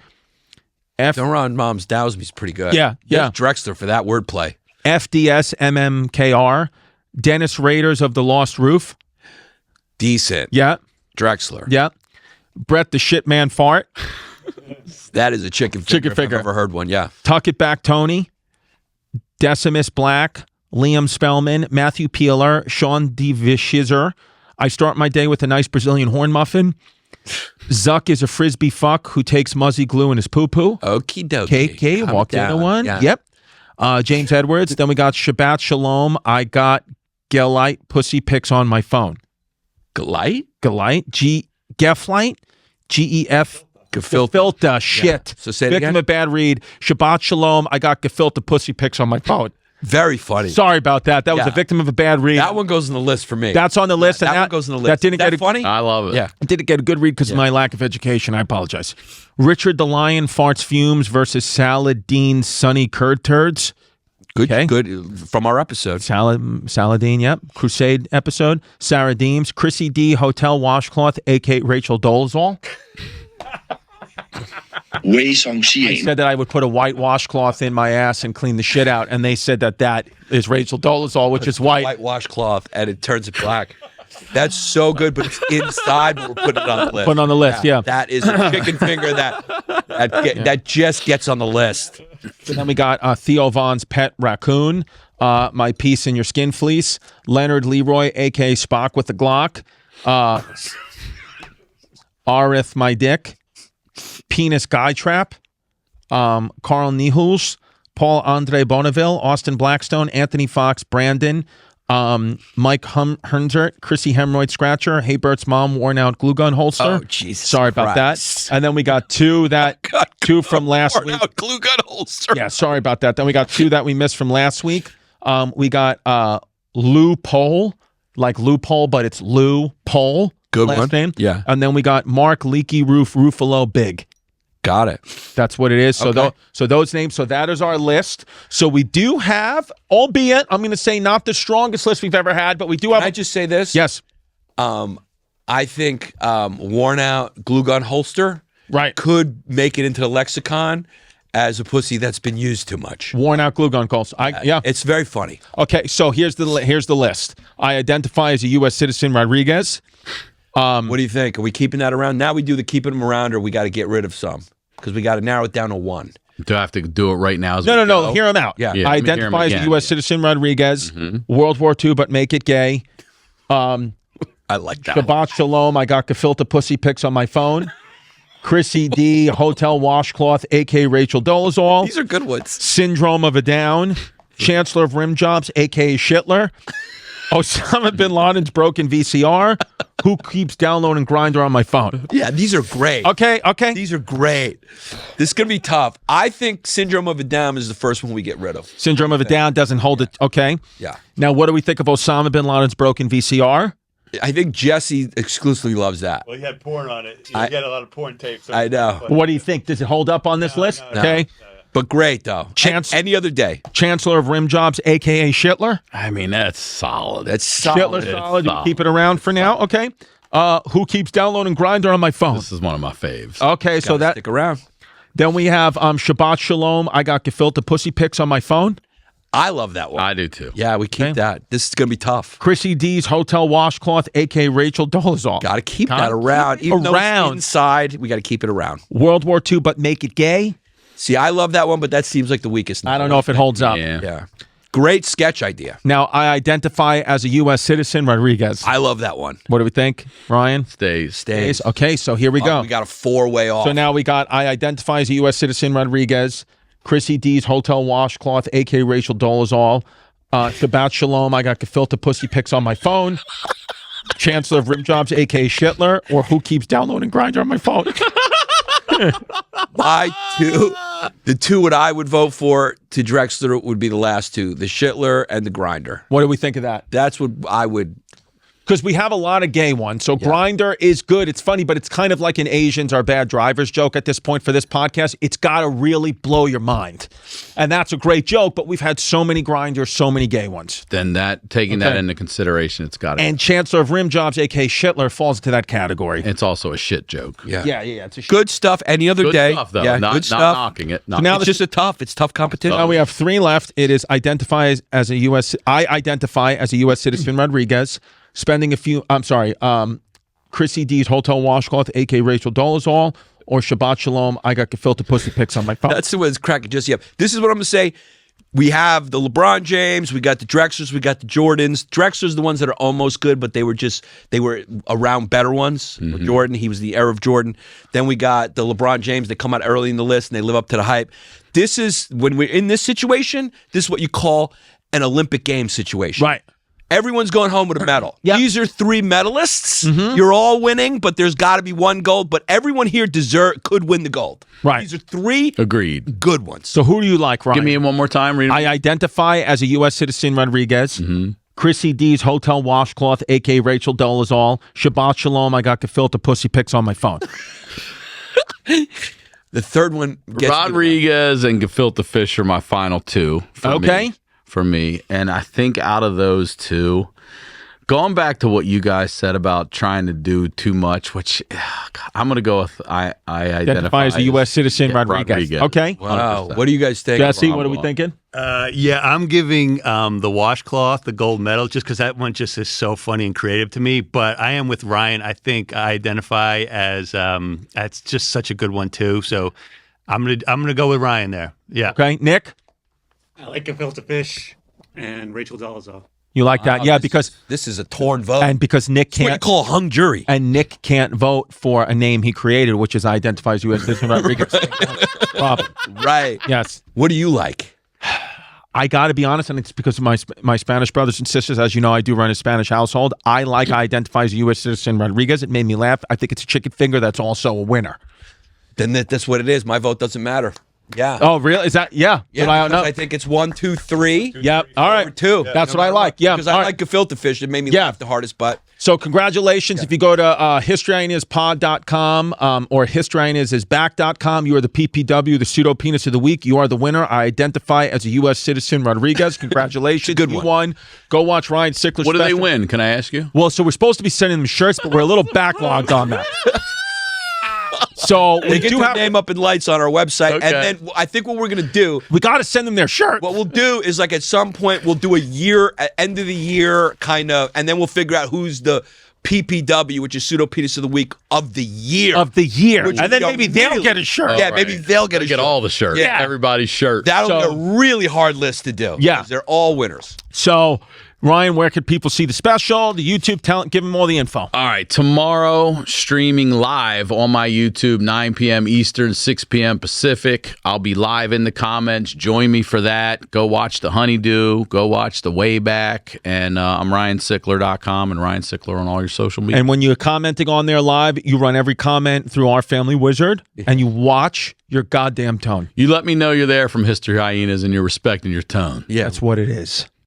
Doron Mom's Dowsme's pretty good. Yeah. There's Drexler for that wordplay. FDS MMKR, Dennis Raiders of the Lost Roof. Decent. Yeah. Drexler. Yeah. Brett the Shit Man Fart. That is a chicken figure. If I've ever heard one. Yeah. Tuck It Back Tony, Decimus Black, Liam Spellman, Matthew Peeler, Sean DeVishizer. I start my day with a nice Brazilian horn muffin. Zuck is a frisbee fuck who takes muzzy glue in his poo-poo. Okie dokie. KK Calm walked down. into one. Yeah. Yep. James Edwards. Then we got Shabbat Shalom. I got Gelite pussy pics on my phone. Galite? Gelite. Geflite. G-E-F. Gefilte. Shit. So say it Victim again. of bad read. Shabbat Shalom. I got gefilte pussy pics on my phone. Very funny. Sorry about that. That was Yeah. a victim of a bad read. That one goes on the list for me. That's on the list. that and one goes on the list. That didn't get funny? I love it. Yeah. Didn't get a good read because of my lack of education. I apologize. Richard the Lion farts fumes versus Saladin Sunny Curd Turds. Good. Okay. Good. From our episode. Saladin, yep. Crusade episode. Sarah Deems. Chrissy D. Hotel Washcloth, a.k.a. Rachel Dolezal. Wei Song I Xian. said that I would put a white washcloth in my ass and clean the shit out, and they said that that is Rachel Dolezal, which is white. White washcloth, and it turns it black. That's so good, but it's inside, but we're putting it on the list. Put it on the list, yeah. That is a chicken finger that just gets on the list. So then we got Theo Vaughn's pet raccoon, my piece in your skin fleece, Leonard Leroy, a.k.a. Spock with the Glock, Arith my dick, Penis Guy Trap, Carl Nihuls, Paul Andre Bonneville, Austin Blackstone, Anthony Fox, Brandon, Mike Hernzert, Chrissy Hemorrhoid Scratcher, Hey Bert's mom, worn out glue gun holster. Oh, Jesus Sorry about Christ. that. And then we got two from last Worn week. out glue gun holster. Yeah, sorry about that. Then we got two that we missed from last week. We got Lou Pole, like loophole, but it's Lou Pole. Good last one. name. Yeah. And then we got Mark Leaky Roof Ruffalo Big. Got it. That's what it is. So, Okay. so those names. So that is our list. So we do have, albeit I'm going to say not the strongest list we've ever had, but we do have. Can I just say this? Yes. I think worn out glue gun holster Right. could make it into the lexicon as a pussy that's been used too much. Worn out glue gun calls. Yeah. It's very funny. Okay. So here's the list. I identify as a U.S. citizen, Rodriguez. What do you think? Are we keeping that around? Now we do the keeping them around, or we got to get rid of some? Because we got to narrow it down to one. Do I have to do it right now? No. Hear him out. Yeah. Yeah, I let me hear him identify as a again. U.S. citizen, Rodriguez. World War II, but make it gay. I like that. Shabbat Shalom. I got gefilte pussy pics on my phone. Chrissy D. Hotel Washcloth, a.k.a. Rachel Dolezal. These are good ones. Syndrome of a Down. Chancellor of Rim Jobs, a.k.a. Shitler. Osama Bin Laden's broken VCR. Who keeps downloading Grindr on my phone? Yeah, these are great. Okay. These are great. This is going to be tough. I think Syndrome of a Down is the first one we get rid of. Syndrome of a Down doesn't hold it. Okay. Yeah. Now, what do we think of Osama Bin Laden's broken VCR? I think Jesse exclusively loves that. Well, he had porn on it. You I- get a lot of porn tapes. I know. What do you think? Does it hold up on this list? no. Okay. But great, though. Chance- Any other day. Chancellor of Rim Jobs, a.k.a. Shitler. I mean, that's solid. That's solid. Shitler solid. You solid. keep it around for now. Okay. Who keeps downloading Grindr on my phone? This is one of my faves. Okay, so Gotta that stick around. then we have Shabbat Shalom. I got gefilte pussy pics on my phone. I love that one. I do too. Yeah, we keep Okay. that. This is going to be tough. Chrissy D's Hotel Washcloth, a.k.a. Rachel Dolezal. Got to keep Gotta that around. keep it Even though around. it's inside, we got to keep it around. World War II, but make it gay. See, I love that one, but that seems like the weakest. I don't know if it holds up. Yeah. Yeah. Great sketch idea. Now, I identify as a U.S. citizen, Rodriguez. I love that one. What do we think, Ryan? Stays. Stays. Okay, so here we go. We got a 4-way off. So now we got I identify as a U.S. citizen, Rodriguez. Chrissy D's Hotel Washcloth, a.k.a. Rachel Dolezal. Shabbat Shalom, I got gefilte pussy pics on my phone. Chancellor of Rim Jobs, a.k.a. Shitler. Or who keeps downloading Grindr on my phone? My two, the two what I would vote for to Drexler would be the last two, the Shitler and the Grinder. What do we think of that? That's what I would. Because we have a lot of gay ones. So Grindr is good. It's funny, but it's kind of like an Asians are bad drivers joke at this point for this podcast. It's got to really blow your mind. And that's a great joke, but we've had so many Grinders, so many gay ones. Then taking that into consideration, it's got to. And Chancellor of Rim Jobs, a.k.a. Shitler, falls into that category. It's also a shit joke. Yeah. Yeah. It's a Good stuff. Any other Good day. stuff, though. Yeah, not, good not stuff. knocking it. now It's just it's tough competition. Now we have three left. It is identify as a U.S. I identify as a U.S. citizen, Rodriguez. Spending a few. I'm sorry. Chrissy D's Hotel Washcloth, a.k.a. Rachel Dolezal, or Shabbat Shalom, I got gefilte pussy pics on my phone. That's the way it's cracking Jesse up. This is what I'm going to say. We have the LeBron James, we got the Drexlers, we got the Jordans. Drexlers the ones that are almost good, but they were around better ones. Jordan, he was the era of Jordan. Then we got the LeBron James. They come out early in the list and they live up to the hype. This is, when we're in this situation, this is what you call an Olympic Games situation. Right. Everyone's going home with a medal. Yep. These are 3 medalists. You're all winning, but there's got to be 1 gold. But everyone here could win the gold. Right. These are 3 Agreed. good ones. So who do you like, Ryan? Give me it one more time. Read it. I identify as a U.S. citizen, Rodriguez. Chrissy D's Hotel Washcloth, a.k.a. Rachel Dolezal. Shabbat Shalom, I got gefilte pussy pics on my phone. The third one gets Rodriguez and gefilte fish are my final 2. For me. And I think out of those 2, going back to what you guys said about trying to do too much, which I'm going to go with I identify as a U.S. citizen, Rodriguez. Okay. Wow. What do you guys think? Jesse, what are we thinking? Yeah, I'm giving the washcloth the gold medal just because that one just is so funny and creative to me. But I am with Ryan. I think I identify as that's just such a good one too. So I'm gonna go with Ryan there. Yeah. Okay. Nick? I like gefilte fish and Rachel Dolezal. You like that? Yeah, because this is a torn vote. and because Nick It's what you can't call a hung jury. and Nick can't vote for a name he created, which is identify as U.S. citizen, Rodriguez. Problem. Right. Yes. What do you like? I got to be honest, and it's because of my Spanish brothers and sisters. As you know, I do run a Spanish household. I identify as a U.S. citizen, Rodriguez. It made me laugh. I think it's a chicken finger that's also a winner. Then that's what it is. My vote doesn't matter. Yeah. Oh, really? Is that? Yeah. Yeah, But I don't because know. I think it's 1, 2, 3. Yep. All right. Or 2. That's what I like. Yeah. Because All I right. like gefilte fish. It made me laugh the hardest, but So congratulations. If you go to historyinaspod.com or historyinasisback.com, you are the PPW, the pseudo penis of the week. You are the winner. I identify as a U.S. citizen, Rodriguez. Congratulations. Good You one. won. Go watch Ryan Sickler's What do they special. win? Can I ask you? Well, so we're supposed to be sending them shirts, but we're a little backlogged on that. So they we get do their have. name up in lights on our website. Okay. And then I think what we're going to do, We got to send them their shirt. what we'll do is like at some point we'll do a year, end of the year kind of, and then we'll figure out who's the PPW, which is pseudo penis of the week of the year. Of the year, Which and then we are maybe they'll really- get a shirt. Yeah, maybe they'll get a Get shirt. all the shirts. Yeah. Everybody's shirt. That'll So- be a really hard list to do. Yeah. 'Cause they're all winners. So, Ryan, where could people see the special, the YouTube talent? Give them all the info. All right, tomorrow, streaming live on my YouTube, 9 p.m. Eastern, 6 p.m. Pacific. I'll be live in the comments. Join me for that. Go watch The Honeydew. Go watch The Way Back. And I'm RyanSickler.com and Ryan Sickler on all your social media. And when you're commenting on there live, you run every comment through our family wizard, and you watch your goddamn tone. You let me know you're there from History Hyenas and you're respecting your tone. Yeah. That's what it is.